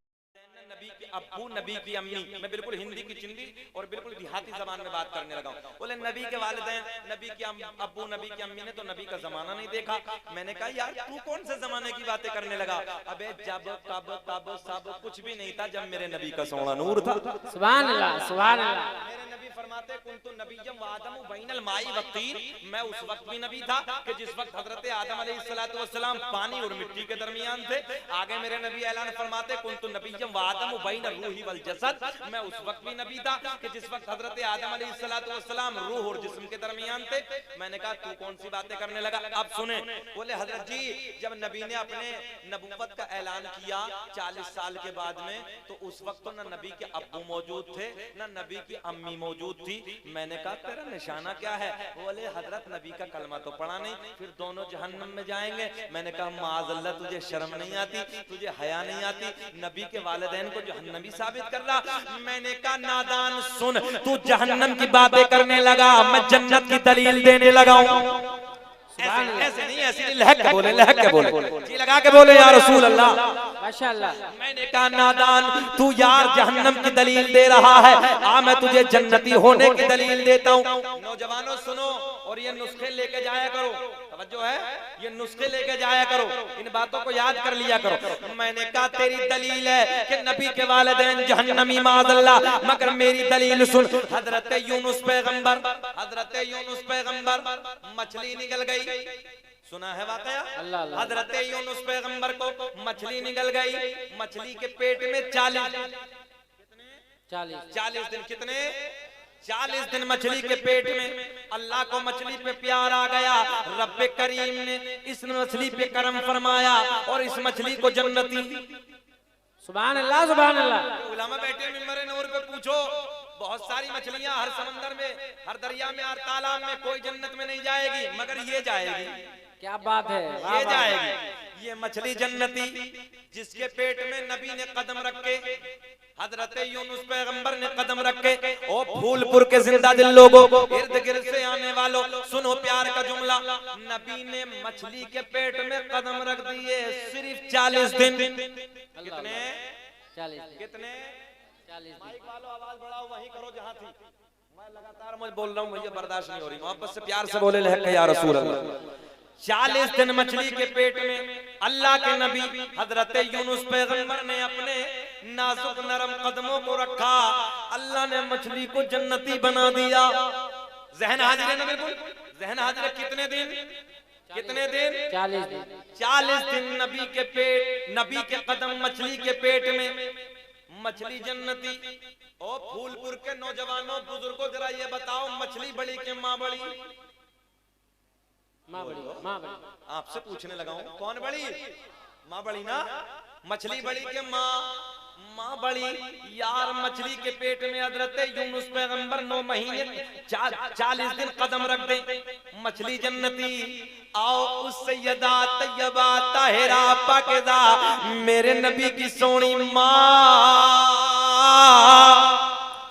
नबी के अब्बू, नबी की अम्मी, मैं बिल्कुल हिंदी की चिंदी और बिल्कुल देहाती जबान में बात करने लगा हूं। बोले नबी के वालिदैन, नबी के अब्बू, नबी की अम्मी ने तो नबी का जमाना नहीं देखा। मैंने कहा यार तू कौन से जमाने की बातें करने लगा? अबे जब कब तब सब कुछ भी नहीं था, जब मेरे नबी का सोना नूर था। सुभान अल्लाह, सुभान अल्लाह। मेरे नबी फरमाते कुन्तु नबिय्यम व आदम बैनल माई व तीन, मैं उस वक्त भी नबी था कि जिस वक्त हजरत आदम अलैहिस्सलातु वस्सलाम पानी और मिट्टी के दरमियान थे। आगे मेरे नबी ऐलान फरमाते कुन्तु नबिय्यम व आदम बैनल रूही वल जसद, मैं उस वक्त भी नबी था कि जिस वक्त हजरत आदम अलैहिस्सलातु वस्सलाम रूह और जिस्म के दरमियान थे। मैंने कहा तू कौन सी बातें करने लगा? अब सुने। बोले हजरत जी जब नबी ने अपने नबुव्वत का ऐलान किया 40 साल के बाद में, तो उस वक्त तो न नबी के अब्बू मौजूद थे न नबी की अम्मी मौजूद थी। मैंने कहा तेरा निशाना क्या है? बोले हजरत नबी का कलमा तो पढ़ा नहीं, फिर दोनों जहन्नम में जाएंगे। मैंने कहा माज़अल्लाह तुझे शर्म नहीं आती, तुझे हया नहीं आती, नबी के वालिदैन को जहन्नमी साबित कर रहा। मैंने कहा नादान सुन, तू जहन्नम की बातें करने लगा, मैं जन्नत की दलील देने लगा हूं। ऐसे नहीं, ऐसे नहीं, लहक के बोले, लहक के बोले, जी लगा के बोले या रसूल अल्लाह, माशाअल्लाह। मैंने कहा नादान तू यार जहन्नम की दलील दे रहा है, आ मैं तुझे जन्नती होने की दलील देता हूँ। नौजवानों सुनो और ये नुस्खे लेके जाया करो, तवज्जो है, ये नुस्खे लेके जाया करो, इन बातों को याद कर लिया करो। मैंने कहा तेरी दलील है कि नबी के वालिदैन जहन्नमी माज़अल्लाह, मगर मेरी दलील सुन। हजरत यूनुस पैगंबर, हजरत यूनुस पैगंबर मछली निकल गई, सुना है वाकया? हजरत यूनुस पैगंबर को मछली निकल गई, मछली के पेट में 40 दिन, कितने 40 दिन मछली के पेट में। अल्लाह को मछली पे प्यार आ गया, रब्बे करीम ने इस मछली पे करम फरमाया और इस मछली को जन्नती। सुभान अल्लाह, सुभान अल्लाह। उलमा बैठे मिंबर नूर पे, पूछो बहुत सारी मछलियां हर समंदर में, हर दरिया में, हर तालाब में, कोई जन्नत में नहीं जाएगी, मगर ये जाएगी। क्या बात है, ये जाएगी, ये मछली जन्नती जिसके पेट में नबी ने कदम रखे, हजरत यूनुस पैगंबर ने कदम रखे। ओ फूलपुर के जिंदा दिल लोगों, इर्द गिर्द से आने वालों, सुनो प्यार का जुमला। नबी ने मछली के पेट में कदम रख दिए सिर्फ 40 दिन। कितने? 40। कितने? 40 दिन। वालों आवाज बढ़ाओ, वहीं करो जहां थी। मैं लगातार मुझे बोल रहा हूँ, मुझे बर्दाश्त नहीं हो रही। मोहब्बत से प्यार से बोले लहक या रसूल अल्लाह। 40 दिन मछली के पेट में अल्लाह के नबी हजरत यूनुस पैगंबर ने अपने नाजुक नरम कदमों को रखा। अल्लाह ने मछली को जन्नती बना दिया। जहन हाजिर है ना, बिल्कुल जहन हाजिर है। कितने दिन? कितने दिन? 40 दिन। 40 दिन नबी के पेट, नबी के कदम मछली के पेट में, मछली जन्नती। ओ फूलपुर के नौजवानों बुजुर्गों, जरा ये बताओ, मछली बड़ी के माँ बड़ी? माँ बड़ी। आपसे पूछने लगा हूं, कौन बड़ी? माँ बड़ी ना। मछली बड़ी के माँ बड़ी। यार मछली के पेट में हजरत यूनुस पैगंबर 9 महीने 40 दिन कदम रख दे, मछली जन्नती। आओ उस सैयदा तैयबा ताहिरा पाकिज़ा मेरे नबी की सोनी माँ,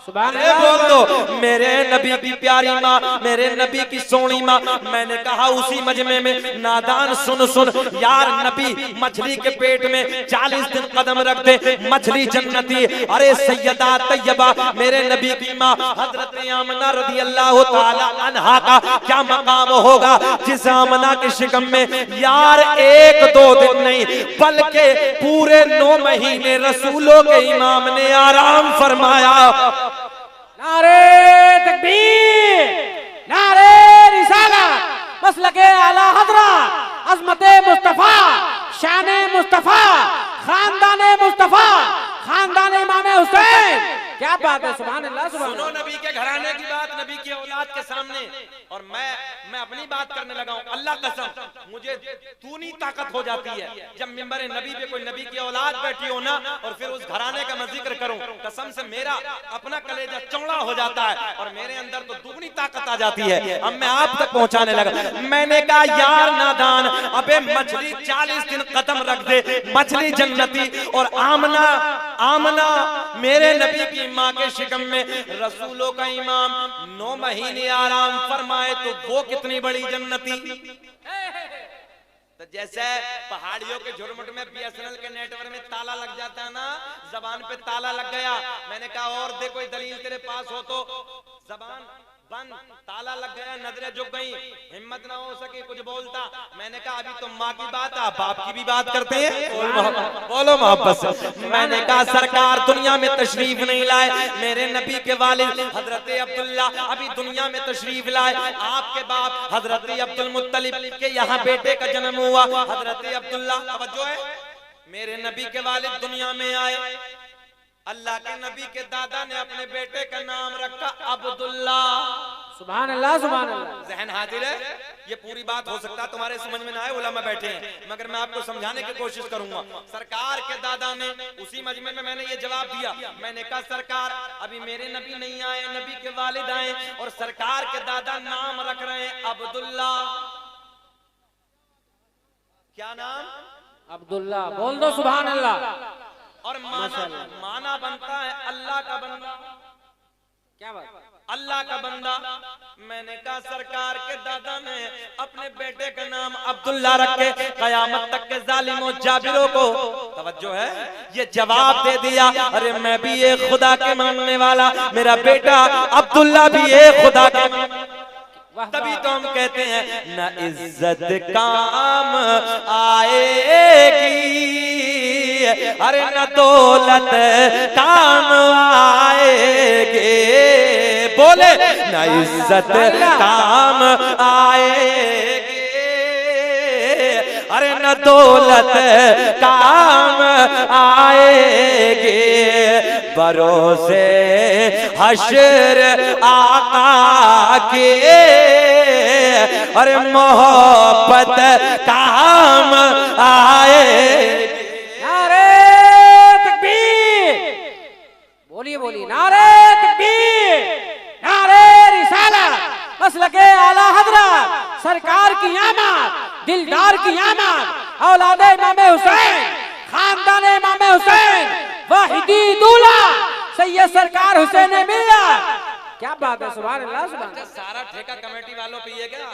बोल दो मेरे नबी की प्यारी माँ, मेरे नबी की सोनी माँ। मैंने कहा उसी मजमे में, नादान सुन सुन यार, नबी मछली के पेट में 40 दिन कदम रख दे, मछली जन्नती। अरे सैयदा तैयबा मेरे नबी की माँ हजरत आमना रज़ी अल्लाह ताला अन्हा का क्या मकाम होगा, जिस आमना के शिकम में यार 1-2 दिन नहीं बल्कि पूरे 9 महीने रसूलों के इमाम ने आराम फरमाया। नारे तकबीर, नारे रिसालत, मसलके आला हज़रत, अज़मते मुस्तफा, शाने मुस्तफा, खानदाने मुस्तफा, खानदाने इमाम हुसैन। क्या बात है, सुभान अल्लाह, सुभान अल्लाह। सुनो नबी के घराने की बात, नबी की औलाद के सामने, और मैं अपनी बात करने लगा हूं। अल्लाह कसम मुझे तूनी ताकत हो जाती है जब मिंबर नबी पे कोई नबी की औलाद बैठी हो ना, और फिर उस घराने का मैं जिक्र करूं, कसम से मेरा अपना कलेजा चौड़ा हो जाता है और मेरे अंदर तो दुगनी ताकत आ जाती है। अब मैं आप तक पहुंचाने लगा। मैंने कहा यार नादान, अबे मछली 40 दिन कदम रख दे, मछली जन्नती। और आमना मेरे नबी की माँ के शिकम में रसूलों का इमाम 9 महीने आराम फरमाए, तो वो कितनी बड़ी जन्नती। तो जैसे पहाड़ियों के झुरमुट में BSNL के नेटवर्क में ताला लग जाता है ना, जबान पे ताला लग गया। मैंने कहा और दे कोई दलील तेरे पास हो तो। जबान बंद, ताला लग गया, नजरें झुक गई, हिम्मत ना हो सकी कुछ बोलता। मैंने कहा अभी तो माँ की बात, आप बाप की भी बात करते हैं, बोलो मोहब्बत से। मैंने कहा सरकार दुनिया में तशरीफ नहीं लाए, मेरे नबी के वालिद हजरत अब्दुल्ला अभी दुनिया में तशरीफ लाए। आपके बाप हजरत अब्दुल मुत्तलिब के यहाँ बेटे का जन्म हुआ, हजरत अब्दुल्ला। तवज्जो है, मेरे नबी के वालिद दुनिया में आए। अल्लाह के नबी के दादा ने अपने बेटे का नाम रखा अब्दुल्ला। सुभान अल्लाह, सुभान अल्लाह। जहन हाजिर है? ये पूरी बात हो सकता है तुम्हारे समझ में ना आए, उलमा बैठे हैं, मगर मैं आपको समझाने की कोशिश करूंगा। सरकार के दादा ने उसी मजमे में मैंने ये जवाब दिया। मैंने कहा सरकार अभी मेरे नबी नहीं आए, नबी के वालिद आए, और सरकार के दादा नाम रख रहे हैं अब्दुल्ला। क्या नाम? अब्दुल्ला। बोल दो सुभान अल्लाह। और माना बनता है अल्लाह का बंदा। क्या बात? अल्लाह का बंदा। मैंने कहा सरकार के दादा ने अपने बेटे का नाम अब्दुल्ला रखे, कयामत तक के जालिमों जाबिरों को, तवज्जो है, ये जवाब दे दिया, अरे मैं भी एक खुदा के मानने वाला, मेरा बेटा अब्दुल्ला भी एक खुदा के मानने। तभी तो हम कहते हैं न इज्जत काम आएगी, अरे न दौलत काम आएगी। बोले न इज्जत काम आएगी, अरे न दौलत काम आएगी। भरोसे हश्र आका के, अरे मोहब्बत काम आए। नारे तकबीर, बोलिए बोलिए, नारे तकबीर। की आमद, दिलदार की आमद, औलादे इमाम हुसैन, खानदान इमाम हुसैन, वाहिदी दूल्हा सैयद सरकार हुसैन मिल्लत। क्या बात है, सुभान अल्लाह सुभान अल्लाह। सारा ठेका कमेटी वालों पे ये क्या,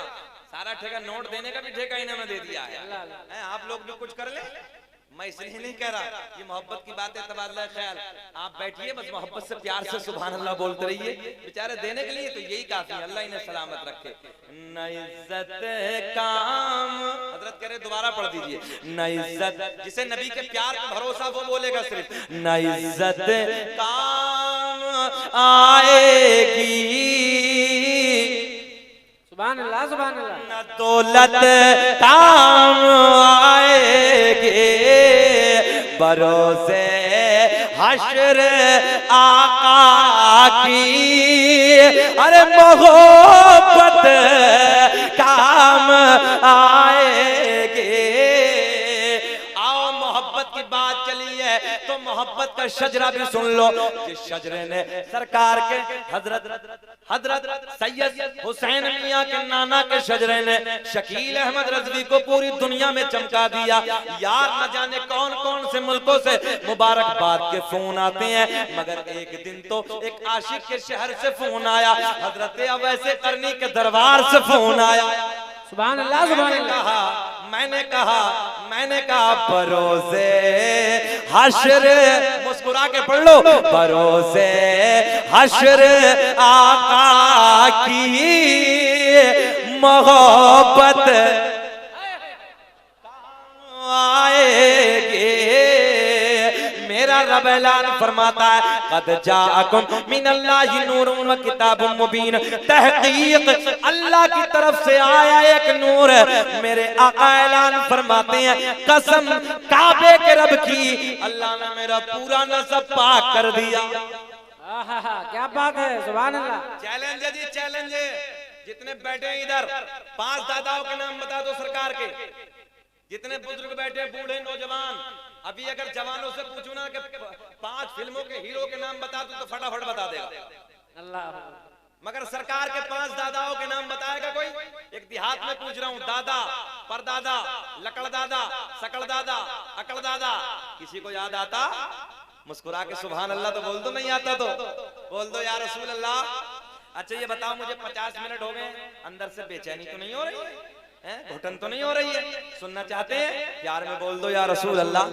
सारा ठेका नोट देने का भी ठेका इन्होंने दे दिया है। आप लोग भी कुछ कर ले। मैं इसलिए नहीं कह रहा, ये मोहब्बत की बात है, तबादला ख्याल। आप बैठिए बस मोहब्बत से प्यार से सुभान अल्लाह बोलते रहिए। बेचारे देने के लिए तो यही काफी है, अल्लाह इन्हें सलामत रखे। न इज्जत काम, हजरत कह रहे दोबारा पढ़ दीजिए, न इज्जत, जिसे नबी के प्यार पे भरोसा वो बोलेगा सिर्फ, न इज्जत काम आएगी, सुभान अल्लाह सुभान अल्लाह, न दौलत काम आएगी, भरोसे हश्र आका की, अरे मोहब्बत काम आएगी। आओ मोहब्बत की बात चली है तो मोहब्बत का शजरा भी सुन लो। जिस शजरे ने सरकार के हजरत सैयद हुसैन मियां के नाना के शजरे ने शकील अहमद रज़वी को पूरी दुनिया में चमका दिया। यार न जाने कौन कौन से मुल्कों से मुबारकबाद के फोन आते हैं, मगर एक दिन तो एक आशिक के शहर से फोन आया, हजरत अवैसे करनी के दरबार से फोन आया। सुभान अल्लाह सुभान अल्लाह। मैंने कहा भरोसे हश्र, मुस्कुरा के पढ़ लो, भरोसे हश्र आका की मोहब्बत आएगी। मेरा रब ऐलान फरमाता है, कद जाअकुम मिनल्लाहि नूरुन व किताबुम मुबीन, तहकीक अल्लाह की तरफ से आया एक नूर है। मेरे आका ऐलान फरमाते हैं, कसम काबे के रब की, अल्लाह ने मेरा पूरा नसब पाक कर दिया। क्या बात है, सुभान अल्लाह। चैलेंज है जी, चैलेंज है। जितने बैठे हैं इधर, 5 दादाओं के नाम बता दो सरकार के। जितने बुजुर्ग बैठे, बूढ़े, नौजवान, अभी अगर जवानों से पूछूं ना कि 5 फिल्मों के हीरो के नाम बता दूं तो फटाफट बता देगा अल्लाह। मगर सरकार के 5 दादाओं के नाम बताएगा कोई? एक देहात में पूछ रहा हूँ, दादा, परदादा, लकड़ दादा, सकड़ दादा, अकड़ दादा, किसी को याद आता? मुस्कुरा के सुभान अल्लाह तो बोल दो, नहीं आता तो बोल दो या रसूल अल्लाह। अच्छा ये बताओ, मुझे 50 मिनट हो गए, अंदर से बेचैनी तो नहीं हो रही है? घुटन तो नहीं हो रही है? सुनना चाहते हैं? यार में बोल दो या रसूल अल्लाह।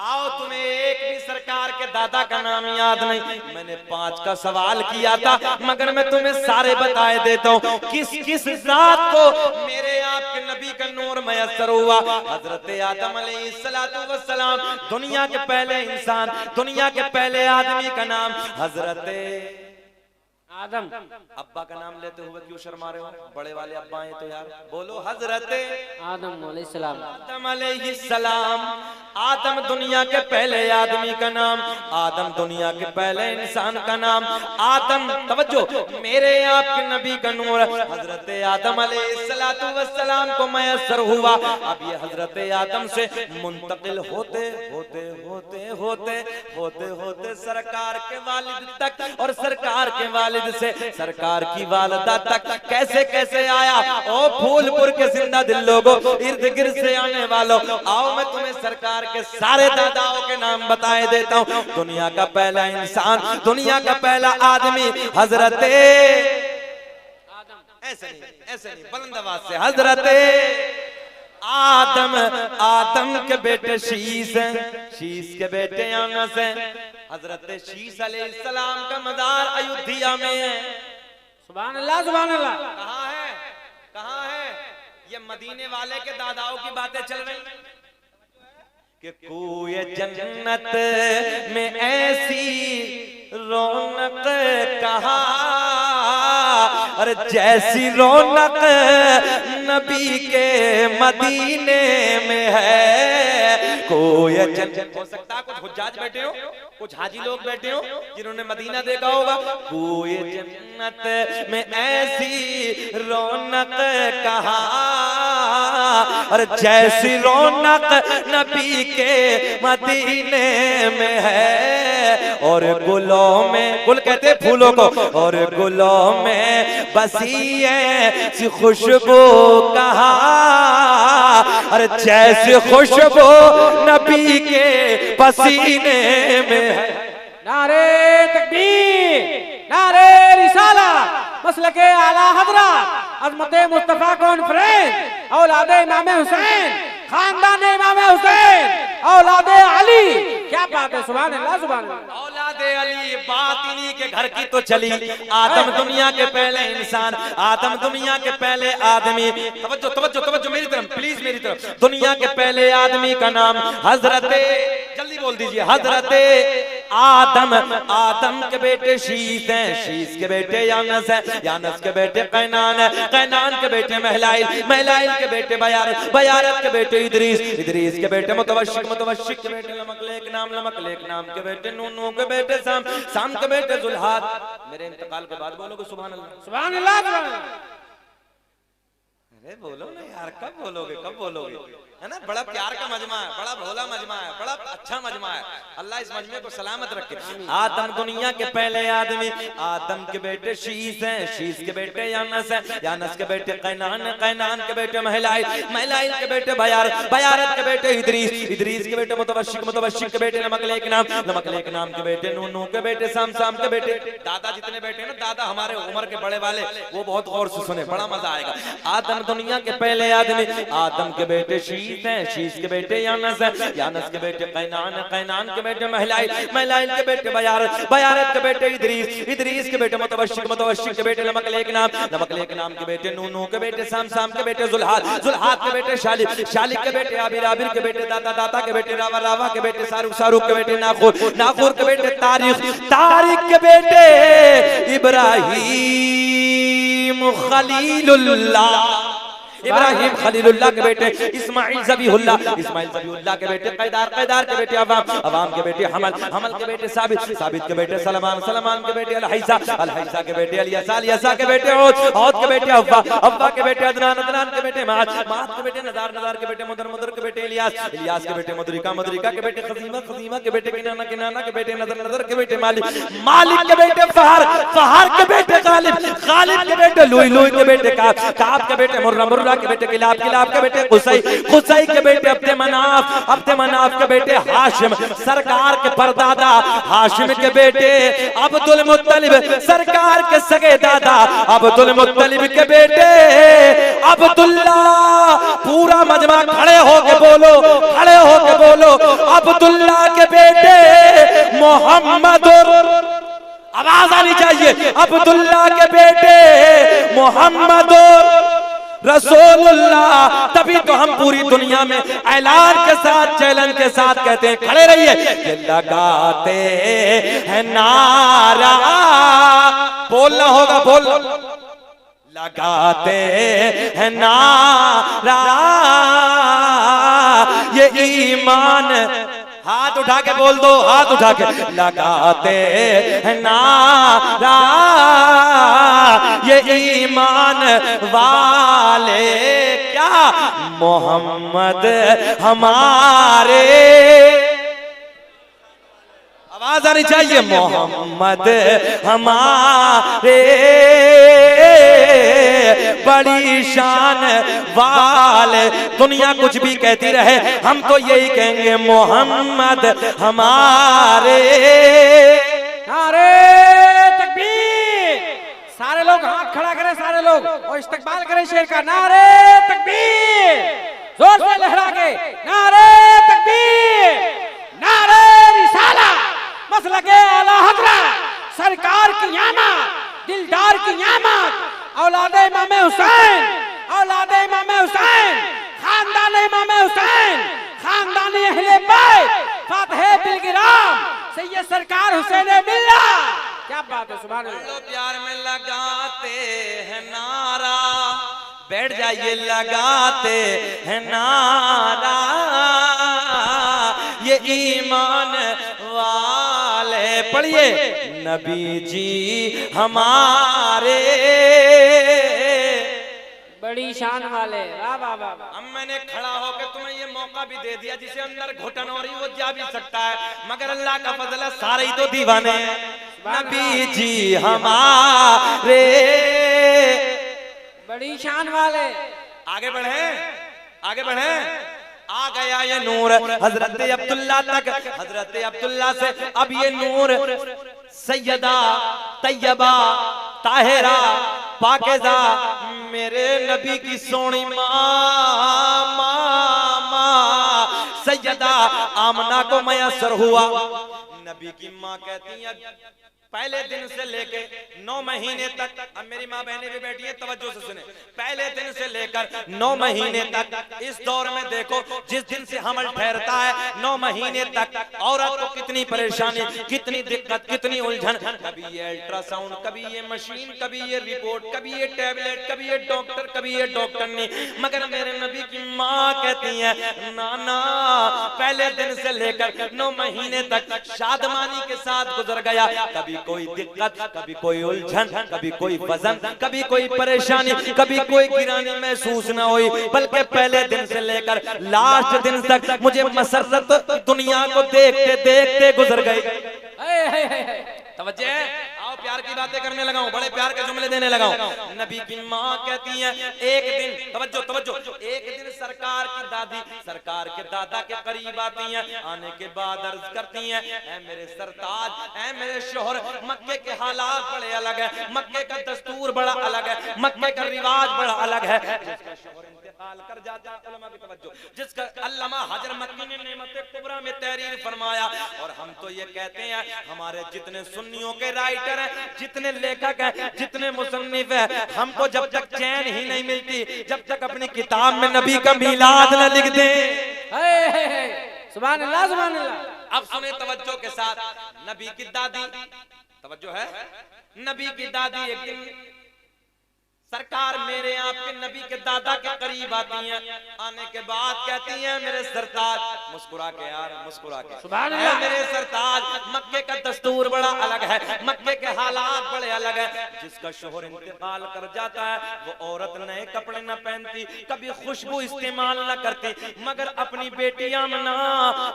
आओ, तुम्हें एक भी सरकार के दादा का नाम याद नहीं? मैंने 5 का सवाल किया था, मगर मैं तुम्हें सारे बताए देता हूँ। किस किस रात को मेरे आपके नबी का नूर मयस्सर हुआ? हजरत आदम अलैहिस्सलातु वस्सलाम, दुनिया के पहले इंसान, दुनिया के पहले आदमी का नाम हजरत आदम। अब्बा का नाम लेते हुए क्यों शर्मा रहे हो? बड़े वाले अब्बा हैं तो यार बोलो, हजरत आदम अलैहिस्सलाम। आदम अलैहिस्सलाम, आदम दुनिया के पहले आदमी का नाम, आदम दुनिया के पहले इंसान का नाम, आदम, तवज्जो, मेरे आपके नबी का नूर हजरत आदम अलैहिस्सलातु वस्सलाम को मयस्सर हुआ। अब ये हजरत आदम से मुंतकिल होते होते होते होते होते होते सरकार के वालिद तक, और सरकार के वालिद से सरकार की वालदा तक कैसे कैसे आया? ओ फूलपुर के जिंदा दिल लोगों, इर्द गिर्द से आने वालों, आओ मैं तुम्हें सरकार के सारे दादाओं के नाम बताए देता हूँ। दुनिया का पहला इंसान, दुनिया का पहला आदमी हजरत ऐसे नहीं बुलंद आवाज से, हजरत आदम, आदम के बेटे शीश, शीश के बेटे अनस है। हजरत शीश अलैहिस्सलाम का मज़ार अयोध्या में है। सुभान अल्लाह सुभान अल्लाह। कहाँ है? कहाँ है? ये मदीने वाले के दादाओं की बातें चल रही कि कोई जन्नत में ऐसी रौनक कहाँ, और जैसी रौनक नबी के मदीने में है। कोई जन्नत, हो सकता है कुछ हुज्जाज बैठे हो, कुछ हाजी लोग बैठे हो जिन्होंने मदीना देखा होगा। कोई जन्नत में ऐसी रौनक कहाँ, और जैसी रौनक नबी के मदीने में है। और गुलों में, गुल कहते फूलों को, और गुलों में बसी ऐसी खुशबू कहाँ, अरे जैसे खुशबू नबी के पसीने में है। नारे तकबीर, नारे रिसाला, मसलके आला हजरत, अज़मते मुस्तफा कॉन्फ्रेंस, औलादे इमाम हुसैन, खानदान इमाम हुसैन, औलादे अली। क्या बात है, सुभान अल्लाह, सुभान अल्लाह। औलादे अली बात इन्हीं के घर की तो चली। आदम दुनिया के पहले इंसान, आदम दुनिया के पहले आदमी। तवज्जो तवज्जो तवज्जो मेरी तरफ प्लीज, मेरी तरफ। दुनिया के पहले आदमी का नाम हजरते, जल्दी बोल दीजिए, हजरते आदम। आदम के बेटे शीस हैं, शीस के बेटे यानस हैं, यानस के बेटे कैनान है, कैनान के बेटे महलाइल, महलाइल के बेटे बयारत, बयारत के बेटे इदरीस, इदरीस के बेटे मुतवश्शिक, मुतवश्शिक के बेटे लमकलेक नाम, लमकलेक नाम के बेटे नून, नून के बेटे साम, साम के बेटे जुल्हाद। मेरे इंतकाल के बाद बोलोगे सुभान अल्लाह, सुभान अल्लाह, सुभान अल्लाह। अरे बोलो ना यार, कब बोलोगे, कब बोलोगे, है ना। बड़ा प्यार का मजमा है, बड़ा भोला मजमा है, बड़ा अच्छा मजमा है। अल्लाह इस मजमे को सलामत रखे। आदम दुनिया के पहले आदमी। आदम के बेटे शीस हैं, शीस के बेटे यानस हैं, यानस के बेटे कैनान है, कैनान के बेटे महलाइल, महलाइल के बेटे बयारत, बयारत के बेटे इदरीस, इदरीस के बेटे मुतवश्शिक, मुतवश्शिक के बेटे नमकलेक नाम, नमकलेक नाम के बेटे नून, नून के बेटे साम, साम के बेटे। दादा जितने बेटे हैं ना, दादा हमारे उम्र के बड़े वाले, वो बहुत गौर से सुने, बड़ा मजा आएगा। आदम दुनिया के पहले आदमी। आदम के बेटे शीस हैं, शीस के बेटे यानस हैं, यानस के बेटे कैनान है, कैनान के बेटे महलाइल, महलाइल के बेटे बयारत, बयारत के बेटे इदरीस, इदरीस के बेटे मुतवश्शिक, मुतवश्शिक के बेटे नमकलेक नाम, नमकलेक नाम के बेटे नून, नून के बेटे साम, साम के बेटे जुल्हाद, जुल्हाद के बेटे शालिक, शालिक के बेटे आबिर, आबिर के बेटे दाता, दाता के बेटे रावा, रावा के बेटे सारुक, सारुक के बेटे नाखूर, नाखूर के बेटे तारिक, तारिक के बेटे इब्राहीम खलीलुल्लाह, इब्राहिम खलीलुल्लाह के बेटे इस्माइल ज़बीहुल्लाह, इस्माइल ज़बीहुल्लाह के बेटे कैदार, कैदार के बेटे अवाम, अवाम के बेटे हमल, हमल के बेटे साबित, साबित के बेटे सलमान, सलमान के बेटे अलहैसा, अलहैसा के बेटे अलियसा, अलियसा के बेटे औद, औद के बेटे अव्वा, अव्वा के बेटे अदनान, अदनान के बेटे माद, माद के बेटे नदार, नदार के बेटे मुदर, मुदर के बेटे इलियास, इलियास के बेटे मुदरिका, मुदरिका के बेटे खजीमा, खजीमा के बेटे किनाना, किनाना के बेटे नदर, नदर के बेटे मालिक, मालिक के बेटे फहर, फहर के बेटे गालिब, गालिब के बेटे लुई, लुई के बेटे काब, काब के बेटे मुर्रा, मुर्रा के बेटे किलाब, किलाब के बेटे कुसै, कुसै के बेटे अब्दे मनाफ, अब्दे मनाफ के बेटे हाशिम, सरकार के परदादा हाशिम के बेटे अब्दुल मुत्तलिब, सरकार के सगे दादा अब्दुल मुत्तलिब के बेटे अब्दुल्ला। पूरा मजमा खड़े होके बोलो, खड़े होके बोलो, अब्दुल्ला के बेटे मोहम्मद, आवाज आनी चाहिए, अब्दुल्ला के बेटे मोहम्मद रसूलुल्लाह। तभी तो हम पूरी दुनिया में ऐलान के साथ, चैलेंज के साथ कहते हैं, खड़े रहिए, कि लगाते हैं नारा, बोलना होगा, बोल, लगाते हैं नारा ये ईमान, हाथ उठा के बोल दो, हाथ उठा के, लगाते हैं नारा ये ईमान वाले, क्या मोहम्मद हमारे, आवाज आनी चाहिए, मोहम्मद हमारे बड़ी शान वाले। दुनिया कुछ भी कहती रहे, हम तो यही कहेंगे, मोहम्मद हमारे। नारे तकबीर, सारे लोग हाथ खड़ा करें, सारे लोग, और इस्तकबाल करें शेर का। नारे तकबीर, जोर से लहरा के, नारे तकबीर, नारे रिसाला, मसलके आला हज़रत, सरकार की यामत, दिलदार की यामत, औलादे इमाम हुसैन, औलादे इमाम हुसैन, खानदान इमाम हुसैन, खानदान अहले बैत, फातिह बिलगिराम, सैयद सरकार हुसैन मिल्ला। क्या बात है, सुभान अल्लाह। प्यार में लगाते हैं नारा, बैठ जाइए, लगाते हैं नारा ये ईमान वाले। पढ़िए, नबी जी हमारे बड़ी शान वाले, वाह वाह वाह। अब मैंने खड़ा होकर तुम्हें ये मौका भी दे दिया, जिसे अंदर घुटन हो रही वो जा भी सकता है, मगर अल्लाह का फजल है सारे ही तो दीवाने हैं। नबी जी हमारे बड़ी शान वाले। आगे बढ़े, आगे बढ़े। आ गया ये नूर हजरत अब्दुल्ला तक, हजरत अब्दुल्ला से अब ये नूर सैयदा तैयबा ताहिरा पाकिज़ा मेरे नबी की सोनी माँ सैयदा आमना को मयसर हुआ। नबी की माँ कहती है पहले दिन से लेके 9 महीने तक, अब मेरी माँ बहनें भी बैठी हैं तवज्जो से सुने, पहले दिन से लेकर 9 महीने तक इस दौर में देखो जिस दिन से हमल ठहरता है 9 महीने तक औरत को कितनी परेशानी, कितनी दिक्कत, कितनी उलझन, कभी ये अल्ट्रासाउंड, कभी ये मशीन, कभी ये रिपोर्ट, कभी ये टैबलेट, कभी ये डॉक्टर, कभी ये डॉक्टर नहीं, मगर मेरे नबी की माँ कहती है नाना पहले दिन से लेकर 9 महीने तक शादमानी के साथ गुजर गया, कभी कोई दिक्कत, कभी कोई उलझन, कभी कोई वजन, कभी कोई परेशानी, कभी कोई गिरानी महसूस न हुई, बल्कि पहले दिन से लेकर लास्ट दिन तक मुझे मसरत दुनिया को देखते देखते गुजर गई। तवज्जो है, आओ प्यार की बातें करने लगाऊं, बड़े प्यार के जुमले देने लगाऊं। नबी की माँ कहती है एक दिन, तवज्जो तवज्जो, एक दिन सरकार की दादी सरकार के दादा के करीब आती हैं, आने के बाद अर्ज करती हैं ऐ मेरे सरताज, ऐ मेरे शोहर, मक्के के हालात बड़े अलग है, मक्के का दस्तूर बड़ा अलग है, मक्के का रिवाज बड़ा अलग है, जिसका शोहर इंतकाल कर जाता है, उलमा की तवज्जो, जिसका अल्लामा हजर मक्की ने नेमत कुबरा में तहरीर फरमाया। और हम तो ये कहते हैं हमारे जितने सुन्नियों के राइटर हैं, जितने लेखक हैं, जितने मुसन्निफ हैं, हमको जब तक चैन ही नहीं मिलती जब तक अपनी किताब में नबी का मीलाद न लिख दे। सुभान अल्लाह, सुभान अल्लाह। अब सुने तवज्जो के साथ, नबी की दादी, तवज्जो है, नबी की दादी एक दिन सरकार मेरे आपके नबी के दादा के करीब आती हैं, आने के बाद कहती हैं मेरे सरताज, मुस्कुरा के यार मुस्कुरा के, सुभान अल्लाह, मेरे सरताज मक्के का दस्तूर बड़ा अलग है, मक्के के हालात बड़े अलग है, जिसका शोहर इंतकाल कर जाता है वो औरत नए कपड़े न पहनती, कभी खुशबू इस्तेमाल न करती, मगर अपनी बेटी आमना,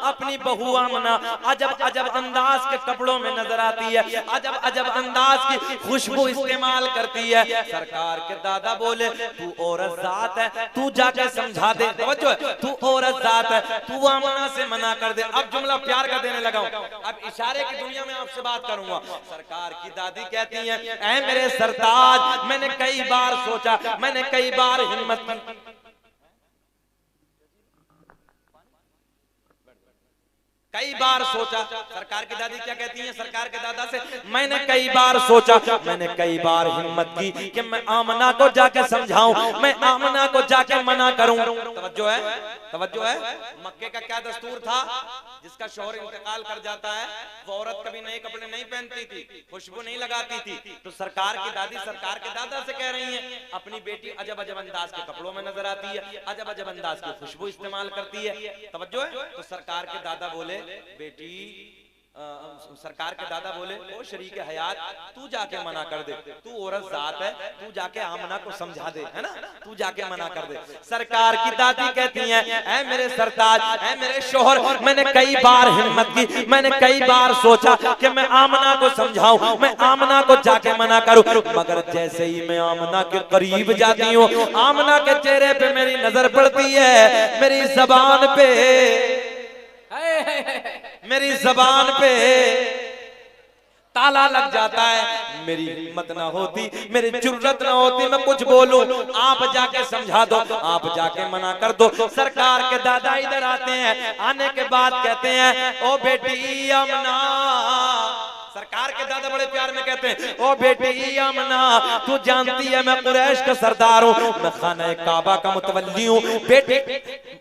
अपनी बहू आमना अजब अजब अंदाज के कपड़ों में नजर आती है, अजब अजब अंदाज की खुशबू इस्तेमाल करती है। सरकार के दादा बोले तू औरत जात है, तू जाके समझा दे, तू औरत जात है, तू आमना से मना कर दे। अब जुमला प्यार का देने लगा हूं, अब इशारे की दुनिया में आपसे बात करूंगा। सरकार की दादी कहती हैं ऐ मेरे सरताज, मैंने कई बार सोचा, मैंने कई बार हिम्मत की, कई बार सोचा। सरकार की दादी क्या कहती हैं सरकार के दादा से, मैंने कई बार सोचा, मैंने कई बार हिम्मत की कि मैं आमना को जाके समझाऊं, मैं आमना को जाके मना करूं। तवज्जो है, तवज्जो है। मक्के का क्या दस्तूर था, जिसका शौहर इंतकाल कर जाता है वो औरत कभी नए कपड़े नहीं पहनती थी, खुशबू नहीं लगाती थी। तो सरकार की दादी सरकार के दादा से कह रही हैं अपनी बेटी अजब अजब अंदाज के कपड़ों में नजर आती है, अजब अजब अंदाज की खुशबू इस्तेमाल करती है। तवज्जो है। तो सरकार के दादा बोले बेटी, सरकार के दादा बोले ओ शरीक हयात, तू जाके मना कर दे, तू औरत जात है, तू जाके आमना को समझा दे, है ना, तू जाके मना कर दे। सरकार की दादी कहती हैं ऐ मेरे सरताज, ऐ मेरे शोहर, मैंने कई बार हिम्मत की, मैंने कई बार सोचा कि मैं आमना को समझाऊं, मैं आमना को जाके मना करूं, मगर जैसे ही मैं आमना के करीब जाती हूँ, आमना के चेहरे पे मेरी नजर पड़ती है, मेरी जबान पे, मेरी जबान पे ताला लग जाता है। मेरी हिम्मत ना होती, मेरी जुर्रत ना होती मैं कुछ बोलूं, आप जाके समझा दो, आप जाके मना कर दो। सरकार के दादा इधर आते हैं, आने के बाद कहते हैं ओ बेटी आमना, सरकार के दादा बड़े प्यार में कहते हैं ओ बेटी आमना, तू जानती है मैं कुरैश का सरदार हूँ, मैं खाना काबा का मुतवल्ली हूँ, बेटी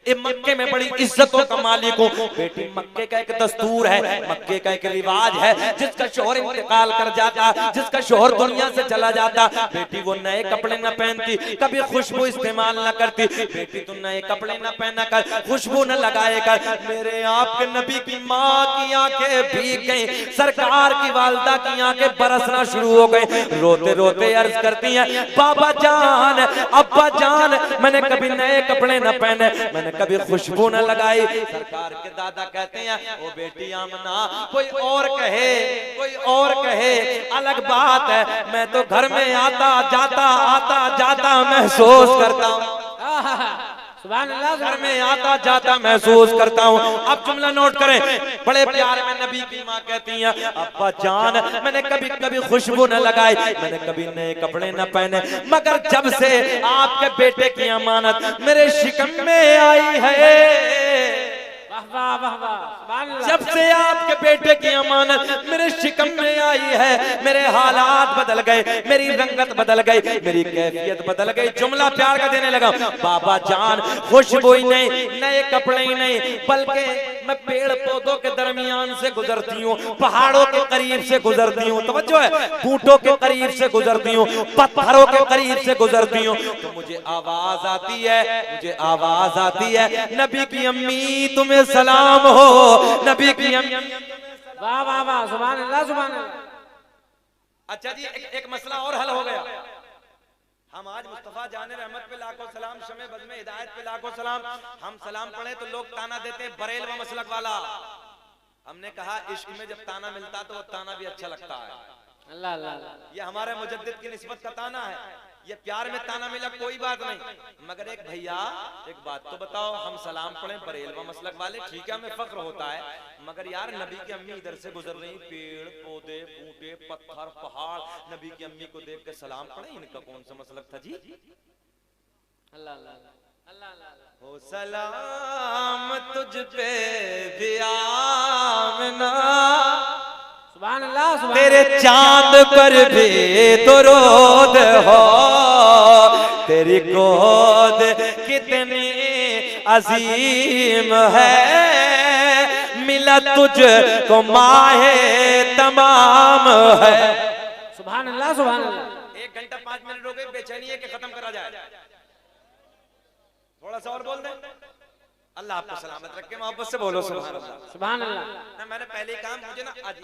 ये मक्के में बड़ी इज्जतों का मालिक हूँ। बेटी मक्के का एक दस्तूर है, मक्के का एक रिवाज है, जिसका शोहर इंतकाल कर जाता, जिसका शोहर दुनिया से चला जाता, बेटी वो नए कपड़े न पहनती, कभी खुशबू इस्तेमाल न करती। बेटी तू नए कपड़े न पहना कर, खुशबू न लगाए कर। मेरे आपके नबी की माँ की आंखें भीग गई, सरकार की वालदा की आंखें बरसना शुरू हो गई। रोते रोते अर्ज करती हैं, बाबा जान, अब्बा जान, मैंने कभी नए कपड़े न पहने, मैंने कभी खुशबू न लगाई। सरकार के दादा कहते हैं, ओ बेटी आमना, कोई और कहे, कोई और कहे अलग बात है, मैं तो घर में आता जाता महसूस करता हूँ। सुभान अल्लाह, घर में आता जाता महसूस करता हूँ। अब जुमला नोट करें, बड़े प्यार में नबी की माँ कहती हैं, अब्बा जान, मैंने कभी कभी खुशबू न लगाई, मैंने कभी नए कपड़े न पहने, मगर जब से आपके बेटे की अमानत मेरे शिकम में आई है, वाह वाह वाह, सुभान अल्लाह, जब से आपके बेटे की अमानत मेरे शिकम में आई है, मेरे हालात बदल गए, मेरी रंगत बदल गई, मेरी कैफियत बदल गई। जुमला प्यार का देने लगा, बाबा जान, खुशबू ही नहीं, नए कपड़े ही नहीं, बल्कि मैं पेड़ पौधों के दरमियान से गुजरती हूँ, पहाड़ों के करीब से गुजरती हूँ, तवज्जो है, बूटों के करीब से गुजरती हूँ, पत्थरों के करीब से गुजरती हूँ, तो मुझे आवाज आती है, मुझे आवाज आती है, नबी की अम्मी तुम्हें सलाम हो, नबी की अम्मी। वाह वाह वाह, सुभान अल्लाह, सुभान अल्लाह। अच्छा जी, एक मसला और हल हो गया। हम आज मुस्तफा जाने रहमत पे लाखों सलाम, शमे बज़ में हिदायत पे लाखों सलाम, हम सलाम पढ़े तो लोग ताना देते हैं बरेल व मसलक वाला। हमने कहा इश्क में जब ताना मिलता तो वो ताना भी अच्छा लगता है। अल्लाह अल्लाह, ये हमारे मुजद्दिद की निस्बत का ताना है, ये प्यार में ताना मिला कोई बात नहीं, मगर एक भैया एक बात तो बताओ, हम सलाम पढ़े बरेल व मसलक वाले, ठीक है हमें फख्र होता है, मगर यार नबी की अम्मी इधर से गुजर रही, पेड़ पौधे बूटे पत्थर पहाड़, नबी की अम्मी को देख के सलाम पढ़े, इनका कौन सा मसलक था जी? अल्लाह अल्लाह अल्लाह अल्लाह, हो सलाम तुझ पे भी आमना, सुभान अल्लाह, सुभान तेरे चांद पर भी दुरूद हो, तेरी गोद कितनी अजीम है, मिला तुझको माहे तमाम है। सुभान अल्लाह, सुभान अल्लाह। 1 घंटा 5 मिनट हो गए, बेचैनी है कि खत्म करा जाए? थोड़ा सा और बोल दें। अल्लाह आपको सलामत रखे, मोहब्बत से बोलो सुभान अल्लाह, सुभान अल्लाह। ना मैंने पहले ही कहा, मुझे ना आज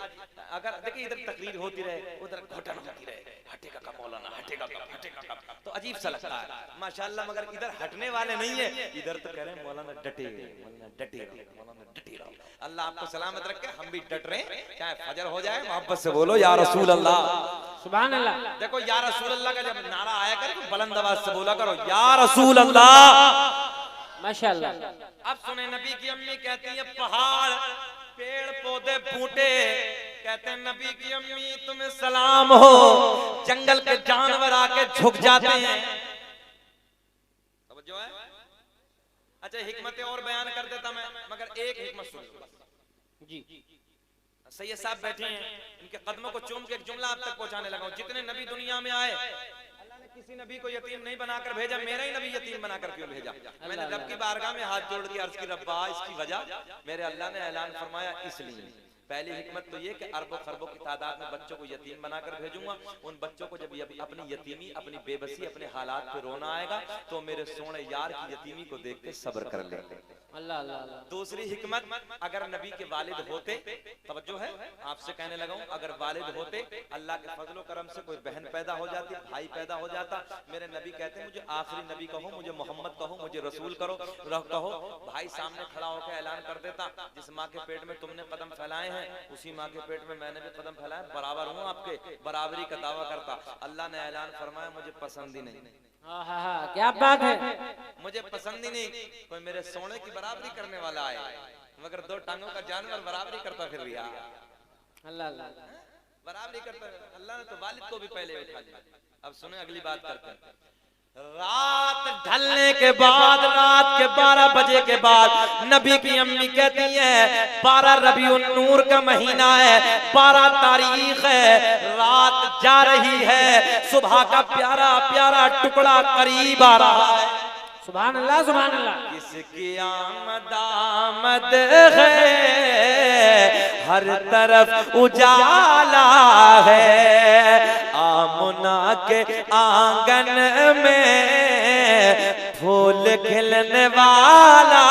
अगर देखिए इधर तकरीर होती रहे, उधर घुटन होती रहे, हटेगा का मौलाना, हटेगा का, तो अजीब सा लगता है माशाल्लाह, मगर इधर हटने वाले नहीं है, इधर तो कह रहे हैं मौलाना डटे, मौलाना डटे रहो, मौलाना डटे रहो। अल्लाह आपको सलामत रखे, हम भी डट रहे हैं, चाहे फजर हो जाए, मोहब्बत से बोलो या रसूल अल्लाह, सुभान अल्लाह। देखो या रसूल अल्लाह का जब नारा आया करे तो बुलंद आवाज से बोला करो, या रसूल अल्लाह, माशाअल्लाह। अब सुने, नबी की अम्मी कहती है पहाड़ पेड़ पौधे बूटे, कहते हैं नबी की अम्मी तुम्हें सलाम हो, जंगल के जानवर आके झुक जाते हैं, समझो है? अच्छा हिकमतें और बयान कर देता मैं, मगर एक हिकमत सुनिए जी। सैयद साहब बैठे हैं, इनके कदमों को चूम के एक जुमला आप तक पहुंचाने लगा हूं, जितने नबी दुनिया में आए, किसी नबी को यतीम नहीं बनाकर भेजा, मेरा ही नबी यतीम बनाकर क्यों भेजा? मैंने रब की बारगाह में हाथ जोड़ के अर्ज की, रब्बा इसकी वजह मेरे अल्लाह ने ऐलान फरमाया इसलिए। पहली हिकमत तो ये कि अरबों खरबों की तादाद में बच्चों को यतीम बनाकर भेजूंगा, उन बच्चों को जब अपनी यतीमी, अपनी बेबसी, अपने हालात पे रोना आएगा तो मेरे सोने यार की यतीमी को देख के सब्र कर लेंगे। अल्लाह अल्लाह। दूसरी हिकमत, अगर नबी के वालिद होते, तवज्जो है आपसे कहने लगा हूं, अगर वालिद होते, अल्लाह के फजलो करम से कोई बहन पैदा हो जाती, भाई पैदा हो जाता, मेरे नबी कहते मुझे आखिरी नबी कहो, मुझे मोहम्मद कहो, मुझे रसूल करो कहो, भाई सामने खड़ा होकर ऐलान कर देता, जिस माँ के पेट में तुमने कदम फैलाए हैं उसी माँ के पेट में मैंने भी कदम फैलाए, बराबर हूँ आपके, बराबरी का दावा करता। अल्लाह ने ऐलान फरमाया मुझे पसंद ही नहीं, क्या बात है, मुझे पसंद ही नहीं कोई मेरे सोने की बराबरी करने वाला आए, मगर 2 टांगों का जानवर बराबरी करता फिर रिया, अल्लाह अल्लाह, बराबरी करता। अल्लाह ने तो वालिद को भी पहले उठा लिया। अब सुने अगली बात करते हैं। रात ढलने के बाद, रात के 12 बजे के बाद नबी की अम्मी कहती है 12 रबीउन नूर का महीना है, 12 तारीख है, रात जा रही है, सुबह का प्यारा प्यारा टुकड़ा करीब आ रहा है। सुभान अल्लाह सुभान अल्लाह। किसकी आमद आमद है, हर तरफ उजाला है, आमुना के आंगन में फूल खिलने वाला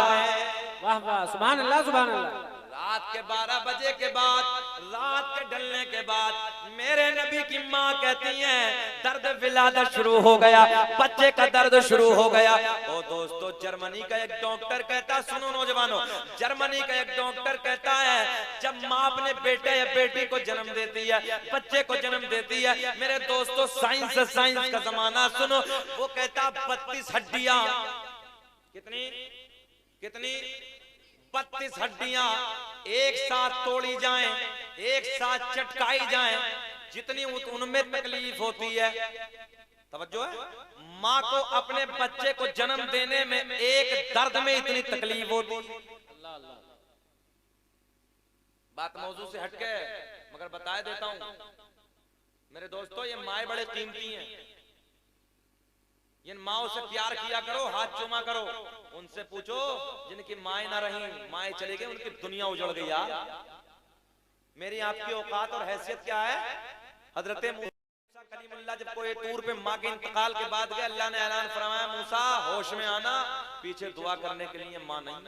है। वाह वाह सुभान अल्लाह सुभान अल्लाह। रात के 12 बजे के बाद, रात के ढलने के बाद मेरे नबी की माँ कहती है दर्द विलादत शुरू हो गया, बच्चे का दर्द शुरू हो गया। ओ दोस्तों, जर्मनी का एक डॉक्टर कहता, सुनो नौजवानों, जर्मनी का एक डॉक्टर कहता है जब माँ अपने बेटे या बेटी को जन्म देती है, बच्चे को जन्म देती है, मेरे दोस्तों साइंस का जमाना सुनो, वो कहता 32 हड्डियां, कितनी 32 हड्डियां एक साथ तोड़ी जाएं, एक साथ चटकाई जाएं, जितनी उनमें तकलीफ होती है। तवज्जो है, माँ को अपने बच्चे को जन्म देने में एक दर्द में इतनी तकलीफ होती है। बात मौजू से हटके मगर बता देता हूं मेरे दोस्तों, ये माए बड़े कीमती हैं, इन माओ से प्यार किया करो, हाथ चूमा करो। उनसे पूछो जिनकी माए ना रही, माए चली गई, उनकी दुनिया उजड़ गई। यार मेरी आपकी औकात और हैसियत क्या है? हजरत मूसा कलीमुल्लाह जब कोई तूर पे माँ के इंतकाल के बाद गए, अल्लाह ने ऐलान फरमाया मूसा होश में आना, पीछे दुआ करने के लिए माँ नहीं।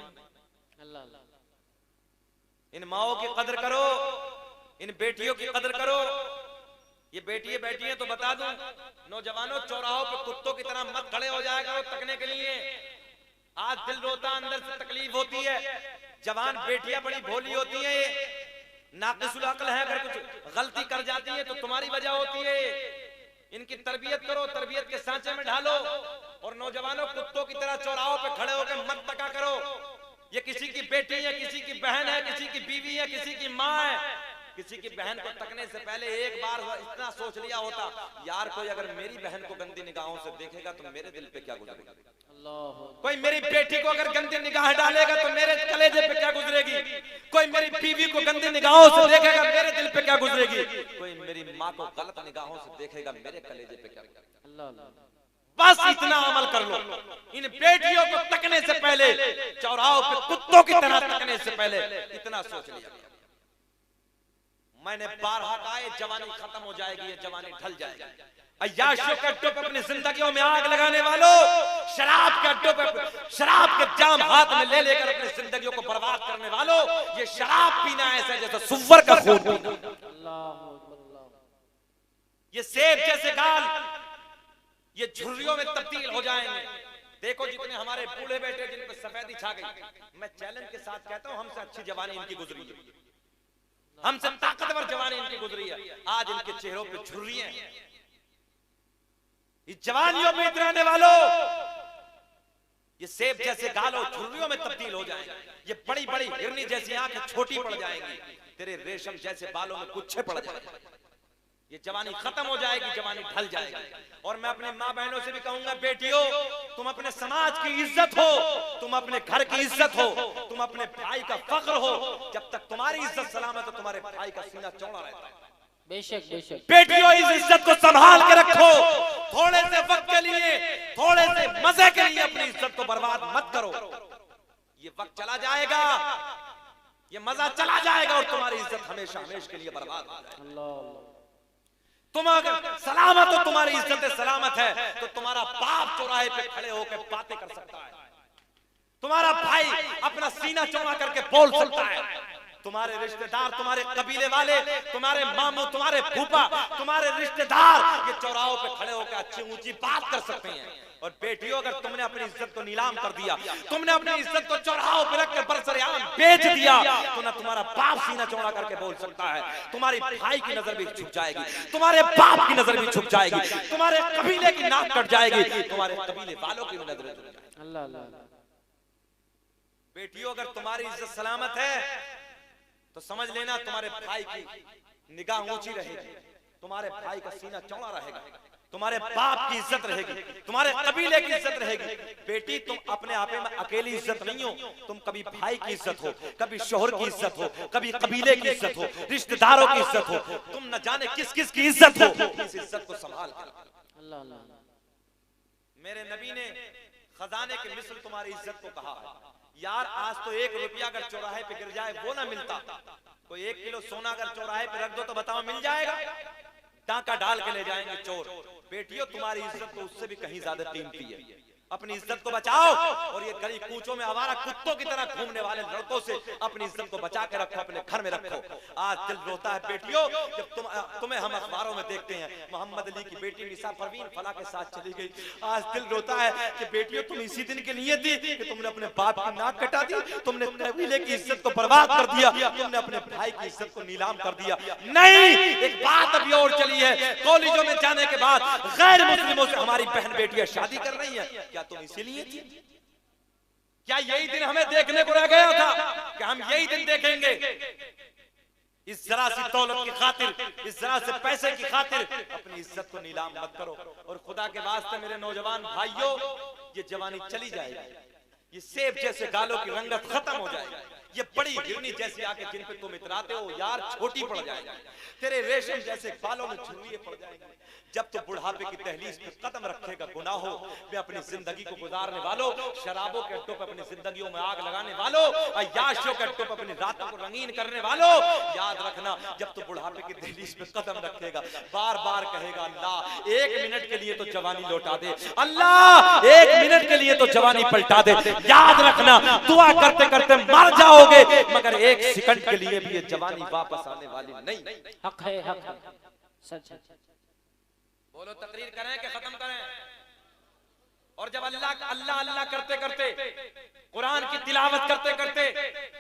इन माओ की कदर करो, इन बेटियों की कदर करो। ये बेटियां बैठी हैं तो बता दूं नौजवानों, चौराहों पे कुत्तों की तरह मत खड़े हो जाया करो तकने के लिए। आज दिल रोता, अंदर से तकलीफ होती है। जवान बेटियां बड़ी भोली होती हैं, ये नाकिसुल अक्ल है, अगर कुछ गलती कर जाती है तो तुम्हारी वजह होती है। इनकी तरबियत करो, तरबियत के सांचे में ढालो। और नौजवानों, कुत्तों की तरह चौराहों पे खड़े होकर मत तका करो। ये किसी की बेटी है, किसी की बहन है, किसी की बीवी है, किसी की माँ है। किसी की बहन को तकने से पहले एक बार इतना सोच लिया होता, यार कोई अगर मेरी बहन को गंदी निगाहों से देखेगा तो मेरे दिल पे क्या गुजरेगा। कोई मेरी बेटी को अगर गंदी निगाह डालेगा तो मेरे कलेजे पे क्या गुजरेगी। कोई मेरी बीवी को गंदी निगाहों से देखेगा मेरे दिल पे क्या गुजरेगी। कोई मेरी माँ को गलत निगाहों से देखेगा मेरे कलेजे पे क्या गुजरेगा। बस इतना अमल कर लो। इन बेटियों को तकने से पहले, चौराहों पे कुत्तों की तरह तकने से पहले इतना सोच लिया। मैंने बारहा कहा जवानी खत्म हो जाएगी, जवानी ढल जाएगी। अय्याशियों के अड्डों पे अपनी जिंदगियों में आग लगाने वालों, शराब के अड्डों पे शराब के जाम हाथ में ले लेकर अपनी जिंदगियों को बर्बाद करने वालों, ये शराब पीना ऐसा जैसे सुअर का खून पीना। ये सेब जैसे गाल, ये झुर्रियों में तब्दील हो जाएंगे। देखो जितने हमारे बूढ़े बेटे जिन पर सफेदी छा गई, मैं चैलेंज के साथ कहता हूं हमसे अच्छी जवानी इनकी गुजरी है, हमसे ताकतवर जवानी इनकी गुजरी है। आज इनके चेहरों पे झुर्रियां हैं। इस जवानियों में इतराने वालों, ये सेब जैसे गालों झुर्रियों में तब्दील हो जाएंगे। ये बड़ी बड़ी हिरनी जैसी आंखें छोटी पड़ जाएंगी, तेरे रेशम जैसे बालों में गुच्छे पड़ जाएंगे। ये जवानी खत्म हो जाएगी, जवानी ढल जाएगी। और मैं अपने माँ बहनों से भी कहूंगा, बेटियों तुम अपने समाज की इज्जत हो, तुम अपने घर की इज्जत हो, तुम अपने भाई का फख्र हो। जब तक तुम्हारी इज्जत सलामत है तुम्हारे भाई का सीना चौड़ा रहता है। बेशक बेशक। बेटियों इस इज्जत को संभाल के रखो। थोड़े से वक्त के लिए, थोड़े से मजे के लिए अपनी इज्जत को बर्बाद मत करो। ये वक्त चला जाएगा, ये मजा चला जाएगा और तुम्हारी इज्जत हमेशा हमेशा के लिए बर्बाद हो जाएगी। तुम अगर सलामत हो, तुम्हारी इज्जत सलामत है, तो तुम्हारा बाप चौराहे पे खड़े होकर बातें कर सकता है, तुम्हारा भाई अपना सीना चौड़ा करके बोल सकता है, तुम्हारे रिश्तेदार, तुम्हारे कबीले वाले, तुम्हारे मामू, तुम्हारे फूफा, तुम्हारे रिश्तेदार ये चौराहों पे खड़े होकर अच्छी ऊंची बात कर सकते हैं। और बेटियों अगर तुमने अपनी इज्जत को नीलाम कर दिया, तुमने अपनी इज्जत को चौराहों पे रखकर बरसरेआम बेच दिया, तो ना तुम्हारा बाप सीना चौड़ा करके बोल सकता है, तुम्हारी भाई की नजर भी झुक जाएगी, तुम्हारे बाप की नजर भी झुक जाएगी, तुम्हारे कबीले की नाक कट जाएगी, तुम्हारे कबीले वालों की नजर झुक जाएगी। अल्लाह अल्लाह। बेटियों अगर तुम्हारी इज्जत सलामत है तो समझ लेना तुम्हारे भाई की निगाह ऊंची रहेगी, तुम्हारे भाई का सीना चौड़ा रहेगा, तुम्हारे बाप की इज्जत रहेगी, तुम्हारे कबीले की इज्जत रहेगी। बेटी तुम अपने आप में अकेली इज्जत नहीं हो, तुम कभी भाई की इज्जत हो, कभी शोहर की इज्जत हो, कभी कबीले की इज्जत हो, रिश्तेदारों की इज्जत हो, तुम न जाने किस किस की इज्जत हो। इस इज्जत को संभाल कर। अल्लाह अल्लाह। मेरे नबी ने खजाने के मिस्र तुम्हारी इज्जत को कहा है। यार आज तो 1 रुपया अगर चौराहे पे गिर जाए वो ना मिलता, कोई 1 किलो सोना अगर चौराहे पे रख दो तो बताओ मिल जाएगा? टाका डाल के ले जाएंगे चोर। बेटियों तुम्हारी इज्जत तो उससे भी कहीं ज्यादा कीमती है। अपनी इज्जत को बचाओ और ये गली कूचों में आवारा कुत्तों की तरह घूमने वाले लड़कों से अपनी इज्जत को बचा के रखो, अपने घर में रखो। आज दिल रोता है बेटियों जब तुम्हें हम अखबारों में देखते हैं मोहम्मद अली की बेटी निशा परवीन फला के साथ चली गई। आज दिल रोता है कि बेटियों तुम इसी दिन के लिए थी कि तुमने अपने बाप की नाक कटा दी, तुमने कबीले की इज्जत को बर्बाद कर दिया, तुमने अपने भाई की इज्जत को नीलाम कर दिया। नहीं, एक बात अभी और चली है, कॉलेजों में जाने के बाद गैर मुस्लिमों से हमारी बहन बेटियां शादी कर रही है। क्या तुम इसीलिए थी? क्या यही दिन हमें देखने को रह गया था कि हम यही दिन देखेंगे? इस जरा सी दौलत की खातिर, इस जरा से पैसे की खातिर अपनी इज्जत को नीलाम मत करो। और खुदा के वास्ते मेरे नौजवान भाइयों, ये जवानी चली जाएगी, ये सेब जैसे गालों की रंगत खत्म हो जाएगी, ये बड़ी हिरनी जैसी आके जिन पे तुम इतराते हो यार छोटी पड़ जाएगी, तेरे रेशम जैसे बालों में झुर्रियां पड़ जाएंगी। जब तू बुढ़ापे की तहलीज पे कदम रखेगा गुनाहों में अपनी जिंदगी को गुजारने वालों, शराबों के अड्डों पे अपनी जिंदगियों में आग लगाने वालों, अय्याशों के अड्डों पे अपनी रातों को रंगीन करने वालों, याद रखना जब तू बुढ़ापे की तहलीज पे कदम रखेगा बार बार कहेगा अल्लाह 1 मिनट के लिए तो जवानी लौटा दे, अल्लाह 1 मिनट के लिए तो जवानी पलटा दे। याद रखना दुआ करते करते मर जाओगे मगर 1 सेकंड के लिए भी ये जवानी वापस आने वाली नहीं। हक है, हक है, सच है। बोलो तकरीर करें कि खत्म करें? और जब अल्लाह अल्लाह अल्लाह करते करते, कुरान की तिलावत करते करते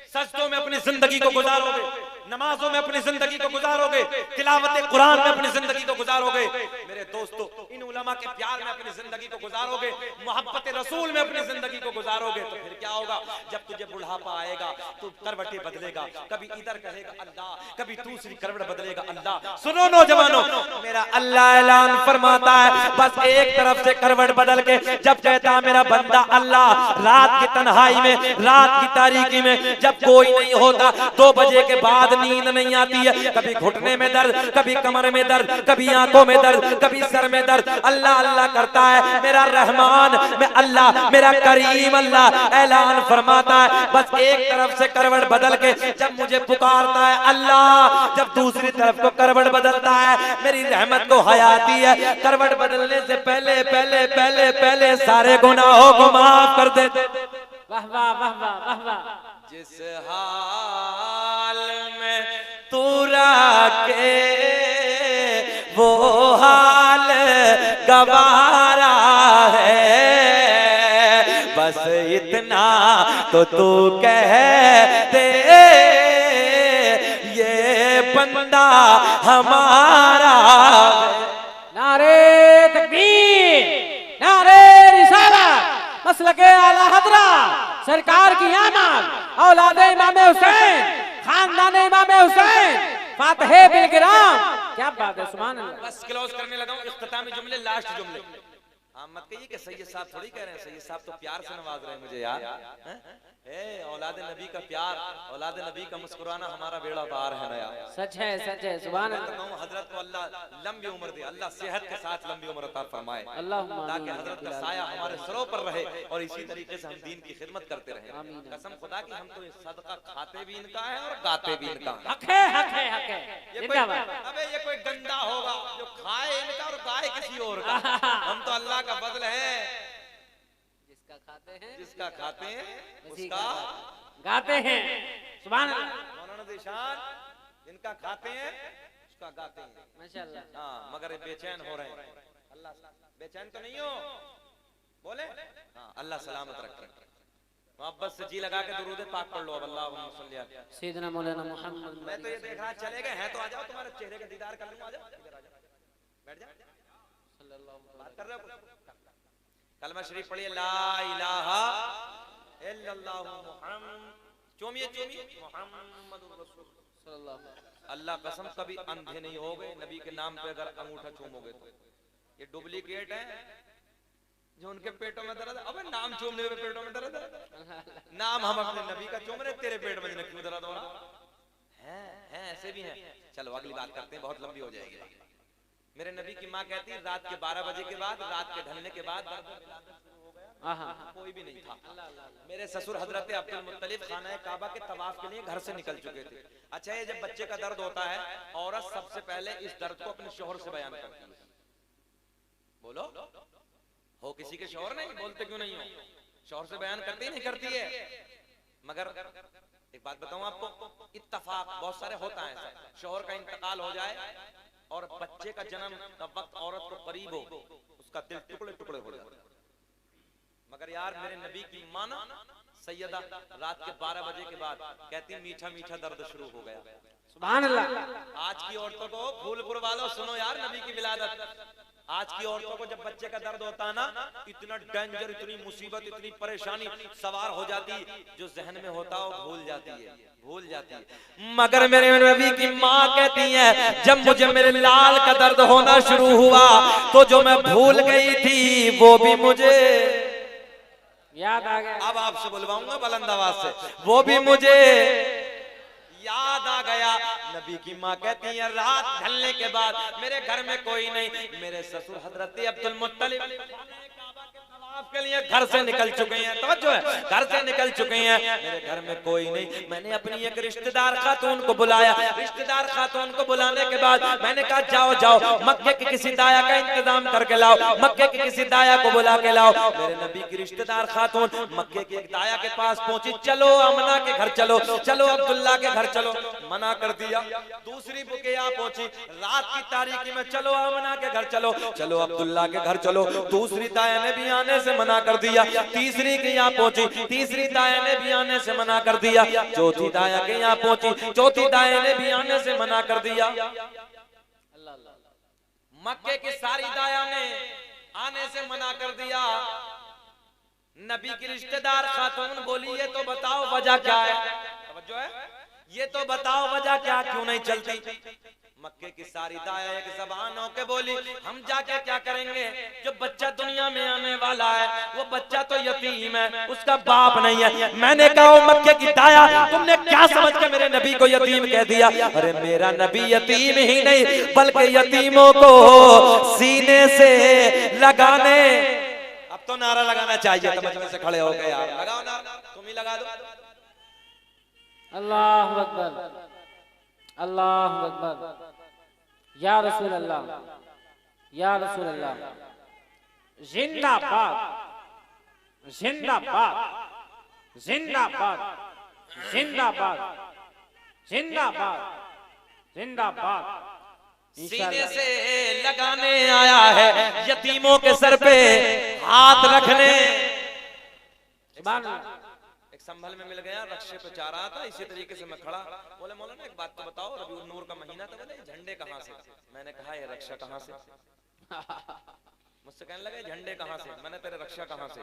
सजदों में अपनी जिंदगी को गुजारोगे, नमाजों में अपनी जिंदगी को गुजारोगे, तिलावत कुरान में अपनी जिंदगी को गुजारोगे, मेरे दोस्तों इन उलमा के प्यार में अपनी जिंदगी को गुजारोगे, मोहब्बत रसूल में अपनी जिंदगी को गुजारोगे, तो फिर क्या होगा? जब तुझे बुढ़ापा आएगा तो करवटें बदलेगा, कभी इधर कहेगा अल्लाह, कभी दूसरी करवट बदलेगा अल्लाह। सुनो नौजवानों, मेरा अल्लाह ऐलान फरमाता है बस एक तरफ से करवट बदल के जब कहता है मेरा बंदा अल्लाह, रात की तन्हाई में, रात की तारीकी में जब कोई नहीं होता, 2 बजे के बाद नींद नहीं आती है, कभी घुटने में दर्द, कभी कमर में दर्द, कभी आंखों में दर्द, कभी सर में दर्द, अल्लाह अल्लाह करता है मेरा रहमान, मैं अल्लाह, मेरा करीम अल्लाह ऐलान फरमाता है बस एक तरफ से करवट बदल के जब मुझे पुकारता है अल्लाह, जब दूसरी तरफ को करवट बदलता है मेरी रहमत को हयाती है। करवट बदलने से पहले पहले पहले पहले सारे गुनाहों को माफ कर देते। वाह वाह वाह वाह वाह वाह। जिस हाल में तू रखे वो हाल गवारा है, बस इतना तो तू कह दे ये बंदा हमारा। नारे तकबीर, नारे रिसालत, मसलके आला हज़रत सरकार की आमद, औलादे इमाम हुसैन, खानदान इमाम हुसैन, फातिहे बिल किराम। क्या बात है, सुभान अल्लाह। बस क्लोज करने लगा हूं, इख्तितामी जुमले, लास्ट जुमले। मत कहिए कि सैयद साहब थोड़ी कह रहे हैं, सैयद साहब तो प्यार से नवाज रहे हैं मुझे यार। औलाद नबी का प्यार, औलाद नबी का मुस्कुराना हमारा बेड़ा पार है ना यार। सच है, सच है, सुभान अल्लाह। हजरत को अल्लाह लंबी उम्र दे, अल्लाह सेहत के साथ लंबी उम्र अता फरमाए, अल्लाहुम्मा ताकि हजरत का साया हमारे सरों पर रहे और इसी तरीके से हम दीन की खिदमत करते रहे। कसम खुदा की हम तो ये सदका खाते भी इनका है और गाते भी इनका है। हक है, हक है, हक है। अबे ये कोई गंदा होगा जो खाए इनका और गाए किसी और का? हम तो अल्लाह का फजल है, जिसका खाते हैं उसका गाते हैं। सुभान अल्लाह। मौलाना ज़ीशान जिनका खाते हैं उसका गाते हैं माशाअल्लाह। हाँ, मगर बेचैन हो रहे हैं। अल्लाह बेचैन तो नहीं हो, बोले हाँ, अल्लाह सलामत रखे। मोहब्बत से जी लगा के दुरूद पाक पढ़ लो। अल्लाहुम्मा सल्ली अला सय्यिदना मौलाना मुहम्मद। मैं तो ये देख रहा चले गए हैं तो आ जाओ, तुम्हारे चेहरे का दीदार कर लूं। आ जाओ, इधर आ जाओ, बैठ जाओ। बात कर रहे हो? कलमा शरीफ पढ़िए, ला इलाहा इल्लल्लाहु मुहम्मद, चूमिए चूमिए, मुहम्मदुर रसूलुल्लाह सल्लल्लाहु अलैहि वसल्लम। अल्लाह कसम कभी अंधे नहीं हो गए नबी के नाम पे अगर अंगूठा चूमोगे तो। ये डुप्लीकेट है जो उनके पेटों में दर्द है। अबे नाम चूमने में पेटों में दर्द है? नाम हम अपने नबी का चूम रहे, तेरे पेट में क्यों दर्द हो रहा है? ऐसे भी हैं। चलो अगली बात करते हैं, बहुत लंबी हो जाएगी। मेरे नबी की माँ कहती है रात के 12 बजे के बाद, रात के ढलने के बाद शुरू हो गया कोई भी नहीं था। मेरे ससुर हजरत अब्दुल मुत्तलिब खाना काबा के तवाफ के लिए घर से निकल चुके थे। अच्छा, ये जब बच्चे का दर्द होता है, औरत सबसे पहले इस दर्द को अपने शोहर से बयान करती है। बोलो, हो किसी के शोहर? नहीं बोलते क्यों नहीं हो? शोहर से बयान करती ही नहीं करती है। मगर एक बात बताऊं आपको, इत्तफाक बहुत सारे होता है ऐसा, शोहर का इंतकाल हो जाए और बच्चे का जन्म का वक्त औरत को करीब हो, उसका दिल टुकड़े टुकड़े हो जाता है। मगर यार मेरे नबी की मां ना सैयदा रात के 12 बजे के बाद कहती मीठा मीठा दर्द शुरू हो गया। सुभान अल्लाह। आज की औरतों को, फूलपुर वालों सुनो यार नबी की विलादत। आज की औरतों को जब बच्चे का दर्द होता है ना, इतना डेंजर, इतनी मुसीबत, इतनी परेशानी सवार हो जाती, जो जहन में होता हो भूल जाती है, भूल जाती है। मगर मेरे नबी की माँ कहती है, जब मुझे मेरे लाल का दर्द होना शुरू हुआ तो जो मैं भूल गई थी वो भी मुझे याद आ गया। अब आपसे बुलवाऊंगा बुलंद आवाज से, वो भी मुझे याद आ गया। नबी की माँ कहती है, रात ढलने के बाद मेरे घर में कोई नहीं, मेरे ससुर हजरत अब्दुल मुत्तलिब के लिए घर से निकल चुके हैं। तवज्जो है, घर से निकल चुके हैं, मेरे घर में कोई नहीं। मैंने अपनी एक रिश्तेदार खातून को बुलाया। रिश्तेदार खातून को बुलाने के बाद मैंने कहा, जाओ जाओ मक्के के किसी दाया का इंतजाम करके लाओ, मक्के के किसी दाया को बुला के लाओ। मेरे नबी की रिश्तेदार खातून मक्के के एक दाया के पास पहुंची। चलो अमना के घर चलो, चलो अब्दुल्ला के घर चलो, मना कर दिया। दूसरी बुकिया पहुंची, रात की तारीकी में चलो अमना के घर चलो, चलो अब्दुल्ला के घर चलो। दूसरी दाया ने भी आने से मना कर दिया। तीसरी के यहाँ पहुंची, तीसरी दाया ने भी आने से मना कर दिया। चौथी दाया के यहाँ पहुंची, चौथी दाया ने भी आने से मना कर दिया। मक्के की सारी दाया ने आने से मना कर दिया। नबी की रिश्तेदार खातून बोली, ये तो बताओ वजह क्या है? जो है ये तो बताओ वजह क्या, क्यों नहीं चलती? मक्के की सारी दाया एक ज़बान होके बोली, हम जाके क्या करेंगे? जो बच्चा दुनिया में आने वाला है वो बच्चा तो यतीम है, उसका बाप नहीं है। मैंने कहा, मक्के की दाया, तुमने क्या समझ के मेरे नबी को यतीम कह दिया? अरे मेरा नबी यतीम ही नहीं बल्कि यतीमों को सीने से लगाने, अब तो नारा लगाना चाहिए, तो मजमे से खड़े हो गए यार, लगाओ नारा, तुम ही लगा दो। अल्लाहु अकबर, अल्लाहु अकबर, या रसूल अल्लाह, या रसूल अल्लाह। जिंदाबाद, जिंदाबाद, जिंदाबाद, जिंदाबाद, जिंदाबाद, जिंदाबाद। सीने से लगाने आया है, यतीमों के सर पे हाथ रखने। संभल में मिल गया, रक्षे पे जा रहा था, इसी तरीके से मैं खड़ा। बोले मौलाना एक बात तो बताओ, रबीउल नूर का महीना था, बोले झंडे कहाँ से? मैंने कहा ये रक्षा कहाँ से? मुझसे कहने लगे झंडे कहाँ से? मैंने तेरे रक्षा कहाँ से?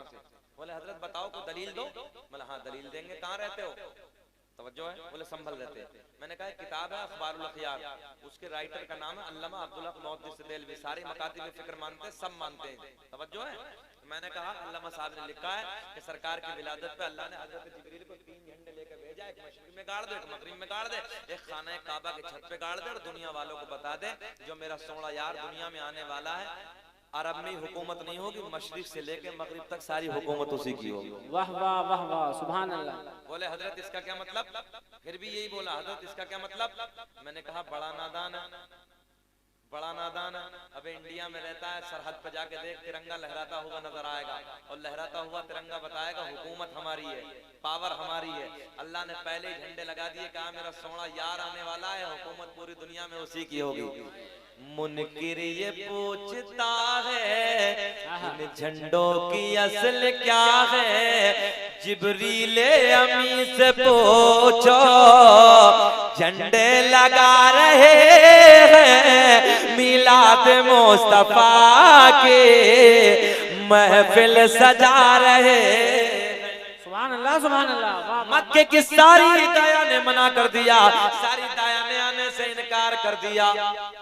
बोले हजरत बताओ को दलील दो। बोले हाँ दलील देंगे, कहाँ रहते हो? तवज्जो है, बोले संभल रहते हैं। मैंने कहा किताब है अखबारुल अखयार, उसके राइटर का नाम है अल्लामा अब्दुल हक मुहद्दिस देलवी। सारे मकातिब फिक्र मानते हैं, सब मानते हैं। तवज्जो है। मैंने कहा अल्लामा साहब ने लिखा है कि सरकार की विलादत पे अल्लाह ने हजरत जिब्रील को 3 झंडे लेकर भेजा, एक मशरिक में गाड़ दे, एक मगरिब में गाड़ दे, एक खाना काबा के छत पे गाड़ दे और दुनिया वालों को बता दे जो मेरा सोना यार दुनिया में आने वाला है, अरब में हुकूमत नहीं होगी, मशरिक से लेके मगरिब तक सारी हुकूमत उसी की होगी। वाह वाह वाह वाह, सुभान अल्लाह। बोले हजरत इसका क्या मतलब? फिर भी यही बोला, हजरत इसका क्या मतलब? मैंने कहा बड़ा नादान है, बड़ा नादान है। अब इंडिया में रहता है, सरहद पे जाके देख तिरंगा लहराता हुआ नजर आएगा और लहराता हुआ तिरंगा बताएगा हुकूमत हमारी है, पावर हमारी है। अल्लाह ने पहले ही झंडे लगा दिए, कहा मेरा सोना यार आने वाला है, हुकूमत पूरी दुनिया में उसी की होगी। मुनकिर ये पूछता है इन झंडों की असल क्या है, जिब्रील अमी से पूछो झंडे लगा रहे हैं, मिलाद मुस्तफा के महफिल सजा रहे। सुभान अल्लाह, सुभान अल्लाह। मक्के की सारी दाया ने मना कर दिया, सारी दाया ने आने से इनकार इनकार कर दिया।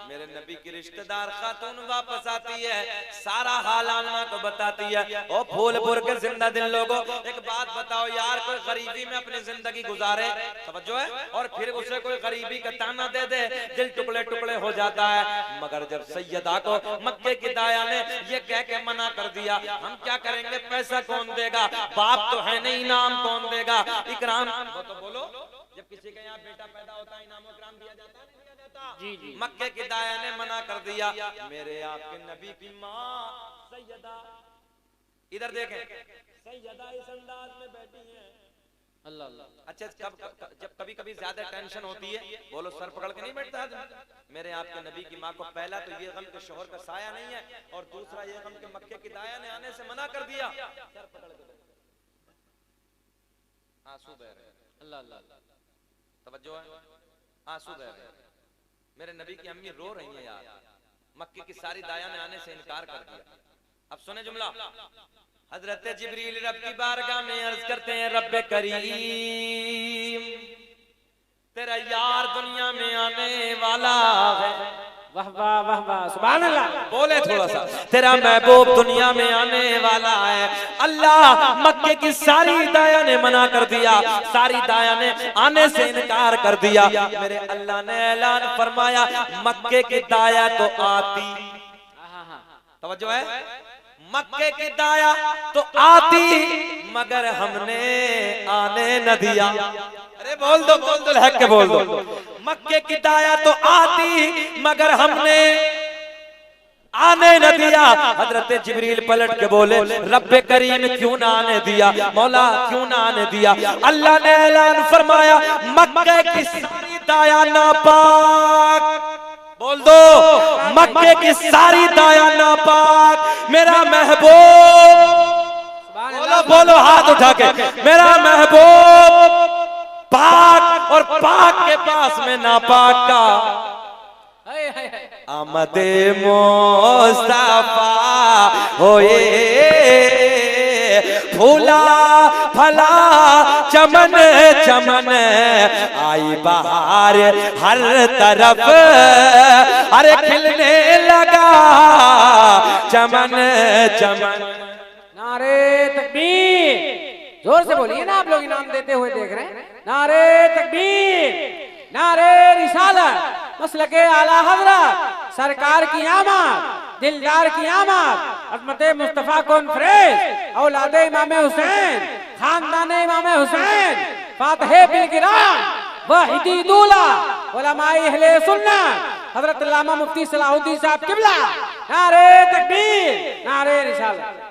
मेरे नबी की रिश्तेदार खातून वापस आती है, सारा हाल आमना को बताती है। ओ फूलपुर के जिंदा दिल लोगों, एक बात बताओ यार, कोई गरीबी में अपनी जिंदगी गुजारे, समझो है, और फिर उसे कोई गरीबी का ताना दे दे, दिल टुकड़े टुकड़े हो जाता है। मगर जब सैयदा को मक्के की दाया ने ये कह के मना कर दिया, हम क्या करेंगे, पैसा कौन देगा, बाप तो है नहीं, इनाम कौन देगा, इकराम तो बोलो, जब किसी के यहाँ बेटा पैदा होता है इनाम इकराम दिया जाता है, नहीं दिया जाता? जी जी। मक्के की दाया ने मना कर दिया। मेरे आपके नबी की माँ सैयदा, इधर देखें, सैयदा इस अंदाज में बैठी है। अल्लाह अल्लाह। अच्छा, जब कभी कभी ज्यादा टेंशन होती है, बोलो सर पकड़ के नहीं बैठता आदमी। मेरे आपके नबी की माँ को पहला तो ये गम के शोहर का साया नहीं है, और दूसरा ये गम के मक्के की दाया ने आने से मना कर दिया। सर पकड़ के आंसू बह रहे, अल्लाह अल्लाह, तवज्जो है, आंसू बह रहे। मेरे नबी की अम्मी रो रही है यार, मक्के की सारी दाया ने आने से इनकार कर दिया। अब सुने जुमला, हजरत जिब्रील रब की बारगाह में अर्ज करते हैं, रब्बे करीम तेरा यार दुनिया में आने वाला है। वाह वाह वाह वाह, सुभान अल्लाह। बोले थोड़ा सा, तेरा महबूब दुनिया में आने वाला है। अल्लाह, मक्के की सारी दाया ने मना कर दिया, सारी दाया ने आने से इनकार कर दिया। मेरे अल्लाह ने ऐलान फरमाया, मक्के की दाया तो आती, तवज्जो है, मक्के की दाया तो आती, मगर हमने आने न दिया। अरे बोल दो हक के बोल दो, मक्के की दाया तो आती, मगर हमने आने न दिया। हजरत जिब्रील पलट के बोले, रब्बे करीम क्यों ना आने दिया, मौला क्यों ना आने दिया। अल्लाह ने ऐलान फरमाया, मक्के की सारी दाया नापाक, बोल दो, मक्के की सारी दाया नापाक, मेरा महबूब, बोलो बोलो हाथ उठा के, मेरा महबूब पाक, और पाक के पास में नापाक का आमदे मुस्तफा होए, फूला फला चमन चमन आई बहार हर तरफ, अरे खिलने लगा चमन चमन। नारे तकबीर, जोर से बोलिए ना, आप लोग इनाम देते हुए देख रहे हैं। नारे तकबीर, नारे रिसालत, मसलके आला हजरत, सरकार की आमद, दिलदार की आमद, अज़मत मुस्तफा कॉन्फ्रेंस, औलादे इमाम हुसैन, खानदान इमाम हुसैन, फातिह बिल किराम, वाहिदी दूल्हा, उलमाए अहले सुन्नत, हजरत अल्लामा मुफ्ती सलाहुद्दीन साहब किबला। नारे तकबीर, नारे रिसालत।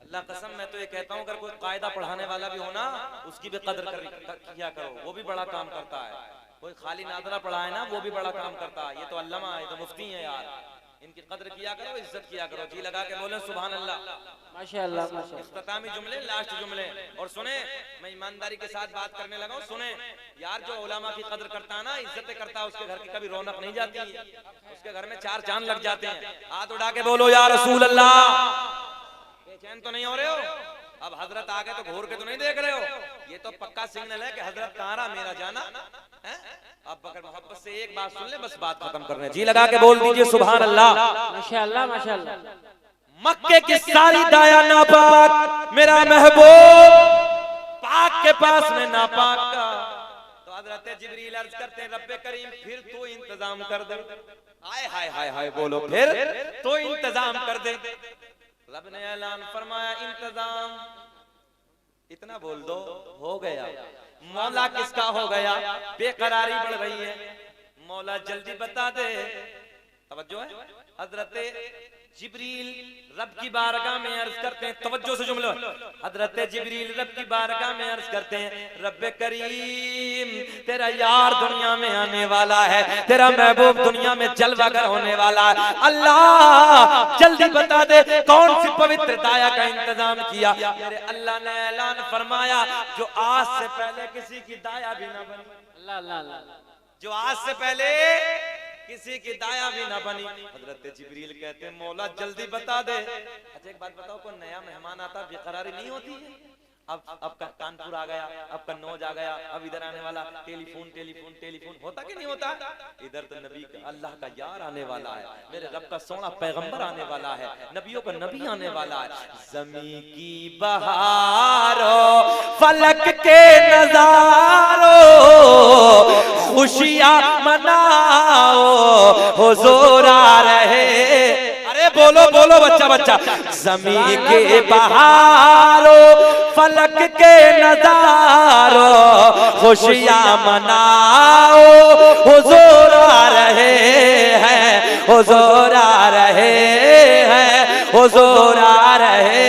अल्लाह कसम, मैं तो ये कहता हूँ, अगर कोई कायदा पढ़ाने वाला भी हो ना, उसकी भी कदर किया करो, वो भी बड़ा काम करता है। कोई खाली नादरा पढ़ाए ना, वो भी बड़ा काम करता है। ये तो अल्लामा है, तो मुफ्ती है यार, इनकी कदर किया करो, इज्जत किया करो। जी लगा के बोले सुभान अल्लाह, माशाअल्लाह माशाअल्लाह। इख्तितामी जुमले, लास्ट जुमले। और सुने, मैं ईमानदारी के साथ बात करने लगा हूँ, सुने यार, जो उलमा की कदर करता है ना, इज्जत करता है, उसके घर की कभी रौनक नहीं जाती है, उसके घर में चार चांद लग जाते हैं। हाथ उठा के बोलो या रसूल अल्लाह। चैन तो नहीं हो रहे हो? अब हजरत आगे तो घूर के तो नहीं देख रहे हो? ये तो पक्का सिग्नल है कि हजरत कहाँ रहा मेरा जाना है? अब अगर मोहब्बत से एक बात सुन ले, बस बात खत्म कर रहे हैं। जी लगा के बोल दीजिए सुभान अल्लाह, माशाअल्लाह माशाअल्लाह। मक्के की सारी दाया नापाक, मेरा महबूब पाक के पास में नापाक का। तो हजरत जिब्रील अर्ज करते हैं, रब्बे करीम फिर तू इंतजाम कर दे। हाय हाय हाय हाय बोलो, फिर तो इंतजाम कर दे। रब ने ऐलान फरमाया, इंतजाम इतना बोल दो, हो गया। मौला किसका हो गया? बेकरारी बढ़ रही है, मौला जल्दी बता दे। तवज्जो है, हजरत जिब्रील रब की बारगाह में अर्ज करते हैं, तवज्जो से जुमला, हजरत जिब्रील रब की बारगाह में अर्ज करते हैं, रब्बे करीम तेरा यार दुनिया में आने वाला है, तेरा महबूब दुनिया में जलवागर होने वाला है। अल्लाह जल्दी बता दे कौन सी पवित्र दाया का इंतजाम किया। मेरे अल्लाह ने ऐलान फरमाया, जो आज से पहले किसी की दाया भी ना बनी। अल्लाह अल्लाह अल्लाह। जो आज से पहले किसी की दाया भी ना बनी। हजरत जिब्रील कहते हैं मौला जल्दी बता दे। अच्छा एक बात बताओ, कोई नया मेहमान आता बेकरारी नहीं होती है? अब कानपुर आ गया, अब कन्नौज आ गया, अब इधर आने वाला, टेलीफोन टेलीफोन टेलीफोन, होता कि नहीं होता? इधर तो नबी का अल्लाह का यार आने वाला है, मेरे रब का सोना पैगंबर आने वाला है, नबियों का नबी आने वाला है। जमी की बहारों फलक के नजारों खुशियां मनाओ हुजूर आ रहे। अरे बोलो बोलो बच्चा बच्चा। जमी के बहारों फलक के नजारों खुशियां मनाओ हुजूर आ रहे हैं, हुजूर आ रहे हैं, हुजूर आ रहे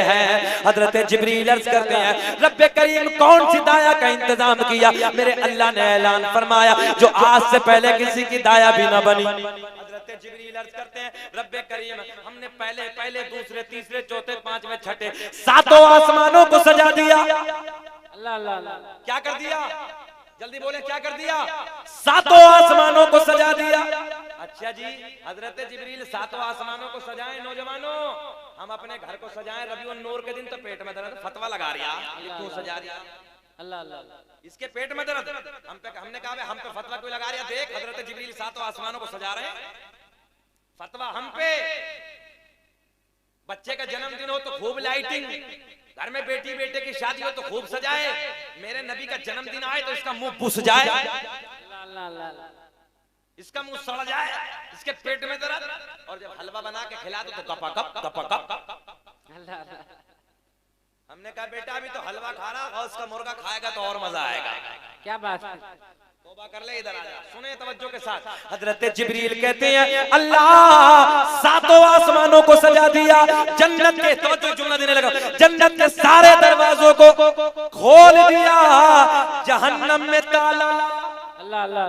हैं। हजरत जिब्रील अर्ज करते हैं रब्बे करीम कौन सी दाया का इंतजाम किया? मेरे अल्लाह ने ऐलान फरमाया जो आज से पहले किसी की दाया भी ना बनी। हजरत जिब्रील अर्ज करते हैं रब्बे करीम हमने पहले दूसरे तीसरे चौथे पांचवें छठे सातों आसमानों को सजा दिया। अल्लाह अल्लाह अल्लाह। क्या कर दिया? जल्दी बोले क्या कर दिया? सातों आसमानों को सजा दिया। अच्छा जी, हजरत जिब्रील सातों आसमानों को सजाएं। नौजवानों हम अपने घर को सजाएं। रबीउन नूर के दिन तो पेट में दर्द, फतवा लगा रिया, ये क्यों सजा रिया? अल्लाह अल्लाह। इसके पेट में दर्द, हमने कहा हम पे फतवा क्यों लगा रिया? देख हजरत जिब्रील सातों आसमानों को सजा रहे हैं, फतवा हम पे। बच्चे का जन्मदिन हो तो खूब लाइटिंग, घर में बेटी बेटे की शादी हो तो खूब सजाए, मेरे नबी का जन्मदिन आए तो इसका मुंह बुस जाए, इसका मुंह सड़ जाए, इसके पेट में दर्द, और जब हलवा बना के खिला दो तो कपा कप। हमने कहा बेटा अभी तो हलवा खा रहा और उसका मुर्गा खाएगा तो और मजा आएगा। क्या बात है? तौबा कर ले, इधर आ जा, सुने तवज्जो के साथ। हजरत जिब्रील कहते हैं अल्लाह सातों आसमानों को सजा दिया, जन्नत के, तवज्जो जुमला देने लगा, जन्नत के सारे दरवाजों को खोल दिया, जहन्नम में ताला। अल्लाह अल्लाह।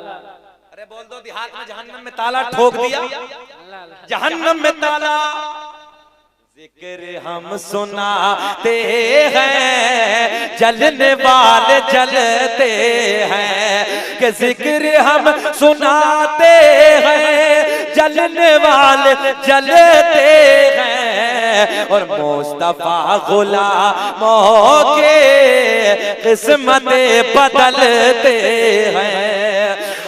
अरे बोल दो देहात में जहन्नम में ताला ठोक दिया, जहन्नम में ताला। जिक्र हम सुनाते हैं जलने वाले जलते हैं, कि जिक्र हम सुनाते हैं जलने वाले जलते हैं, और मुस्तफा गुलामों के किस्मतें बदलते हैं।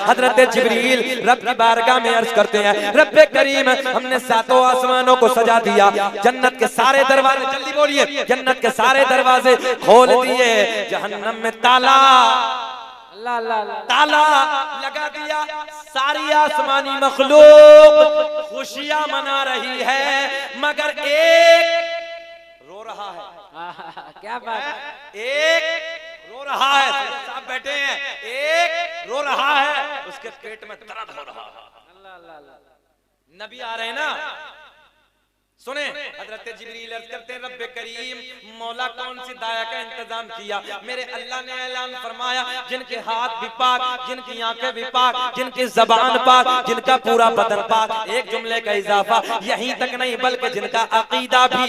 हजरत जिब्रील रब की बारगाह में अर्ज करते हैं रब्बे करीम हमने सातों आसमानों को सजा दिया, जन्नत के सारे दरवाजे, जल्दी बोलिए, जन्नत के सारे दरवाजे खोल दिए, जहन्नम में ताला ताला लगा दिया। सारी आसमानी मखलूक खुशियां मना रही है, मगर एक रो रहा है। क्या बात है? एक रो रहा है, साहब बैठे हैं, एक रो रहा है, उसके पेट में दर्द हो रहा है। नबी आ रहे हैं ना, सुने। हजरत जिब्रील अर्ज करते हैं रब्बे करीम मौला कौन सी दाया का इंतजाम किया? मेरे अल्लाह ने ऐलान फरमाया जिनके हाथ भी पाक, जिनकी आंखें भी पाक, जिनकी जबान पाक, जिनका पूरा बदन पाक। एक जुमले का इजाफा, यहीं तक नहीं बल्कि जिनका अकीदा भी,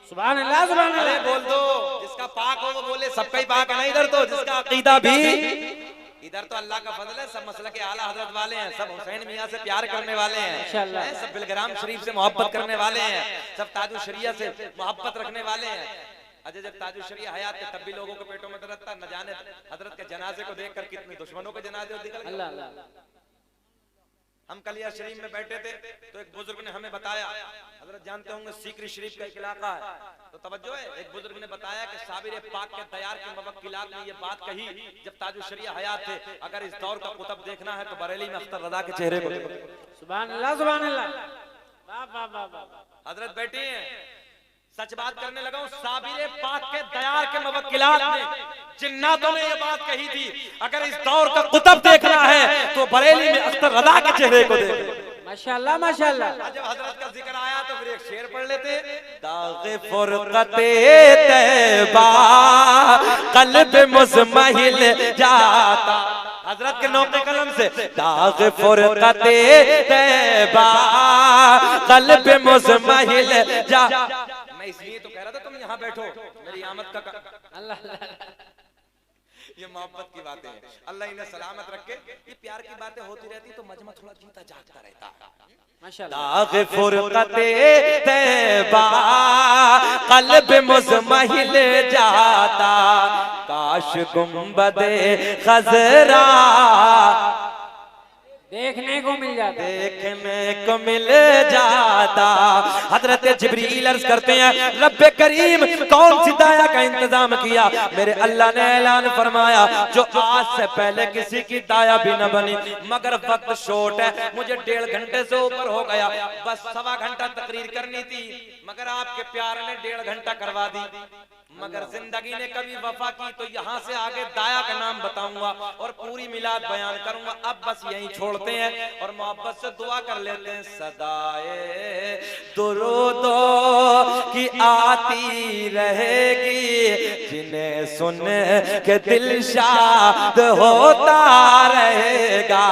सुभान अल्लाह सुभान अल्लाह, बोल दो, जिसका पाक हो वो बोले सबका ही पाक है ना, इधर तो जिसका अकीदा भी, इधर तो अल्लाह का फजल है, सब मसला के आला हजरत वाले हैं, सब हुसैन मियां से प्यार करने वाले हैं, सब बिलग्राम शरीफ से मोहब्बत करने वाले हैं, सब ताजु शरिया से मोहब्बत रखने वाले हैं। अजय जब ताजु शरिया हयात थे तब भी लोगों के पेटों में दर्द था, न जाने हजरत के जनाजे को देखकर कितने दुश्मनों के जनाजे निकल गए। हम कलिया शरीफ में बैठे थे तो एक बुजुर्ग ने हमें बताया, हजरत जानते होंगे सीकरी शरीफ का एक इलाका है, तो तवज्जो है, एक बुजुर्ग ने बताया कि साबिर पाक के दयार के मुवक्किलात ने ये बात कही जब ताजु शरिया हयात थे, अगर इस दौर का कुतुब देखना है तो बरेली में अख्तर रजा के चेहरे को देखो। सुभान अल्लाह सुभान अल्लाह। वाह वाह वाह। हजरत बैठे हैं, सच बात करने लगा हूं, साबिर पाक के दयार के मुवक्किलात ने, जिन्नातों ने ये बात कही थी, अगर इस दौर का कुतुब देखना है तो बरेली में अख्तर रजा के चेहरे को देखो। माशाअल्लाह माशाअल्लाह। जब हजरत का जिक्र आया तो फिर एक शेर पढ़ लेते, दाग़े फुरक़ते तैबा क़ल्ब मुज़महिल जाता। हजरत के नौके कलम से, दाग़े फुरक़ते तैबा क़ल्ब मुज़महिल जाता। मैं इसलिए तो कह रहा था तुम यहाँ बैठो, मेरी आमद का अल्लाह ये मोहब्बत की बातें हैं, अल्लाह इन्हें सलामत रखे। ये प्यार की बातें होती रहती तो मजमा थोड़ा जीता जागता रहता। माशाल्लाह। दाग फुरकते तैबा कल्ब मुज़महिल जाता, काश गुंबदे खजरा देखने को मिल जाता, देखने को मिल जाता। हजरत जिब्रील अर्ज करते हैं, रब्बे करीम कौन सी दाया का इंतजाम किया? मेरे अल्लाह ने ऐलान फरमाया, जो आज से पहले किसी की दाया भी न बनी, मगर वक्त शॉर्ट है, मुझे 1.5 घंटे से ऊपर हो गया, बस 1.25 घंटा तकरीर करनी थी, मगर आपके प्यार ने 1.5 घंटा करवा दी। मगर जिंदगी ने कभी वफा की तो यहाँ से आगे दाया का नाम बताऊंगा और पूरी मिलाद बयान करूंगा। अब बस यहीं छोड़ते हैं और मोहब्बत से दुआ कर लेते हैं। सदाए दुरूदो की आती रहेगी, जिन्हें सुन के दिल शाद होता रहेगा,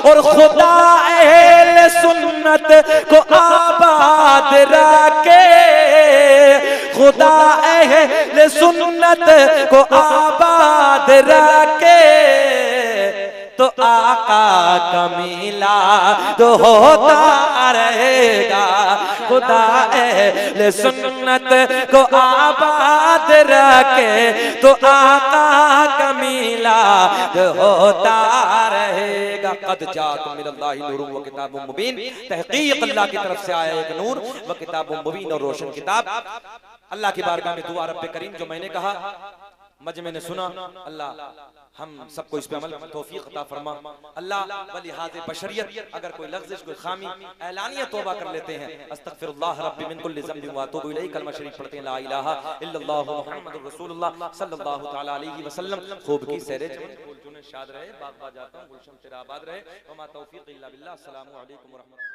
और खुदा अहले सुन्नत को आबाद रखे, खुदा अहले सुन्नत को आबाद रखे, तो आका का मिलाद होता रहेगा। खुदा अहले सुन्नत को आबाद रखे, तो आका का मिलाद होता रहेगा। कद जाकुम मिनल्लाहि नूरुन व किताबुम मुबीन, तहकीक अल्लाह की तरफ से आया एक नूर व किताबुम मुबीन, और रोशन किताब। अल्लाह की बारगाह में दुआ रब्बे करीम, जो मैंने कहा मजमे ने सुना, अल्लाह हम सबको इस पे अमल तौफीक अता फरमा। अल्लाह बलिहाज़े बशरियत अगर कोई लफ्ज़ कोई खामी ऐलानिया तौबा कर लेते हैं, अस्तगफिरुल्लाह रब्बी मिन कुल्लि ज़ंबिन व अतूबु इलैहि, कलमा शरीफ पढ़ते हैं, ला इलाहा इल्लल्लाह मुहम्मदुर रसूलुल्लाह सल्लल्लाहु तआला अलैहि वसल्लम। खूब की सैरे शाद रहे, बाग बाग जाता हूं, गुलशन तेरा आबाद रहे, व मा तौफीक इल्ला बिल्लाह। अस्सलामु अलैकुम व रहमतुल्लाह।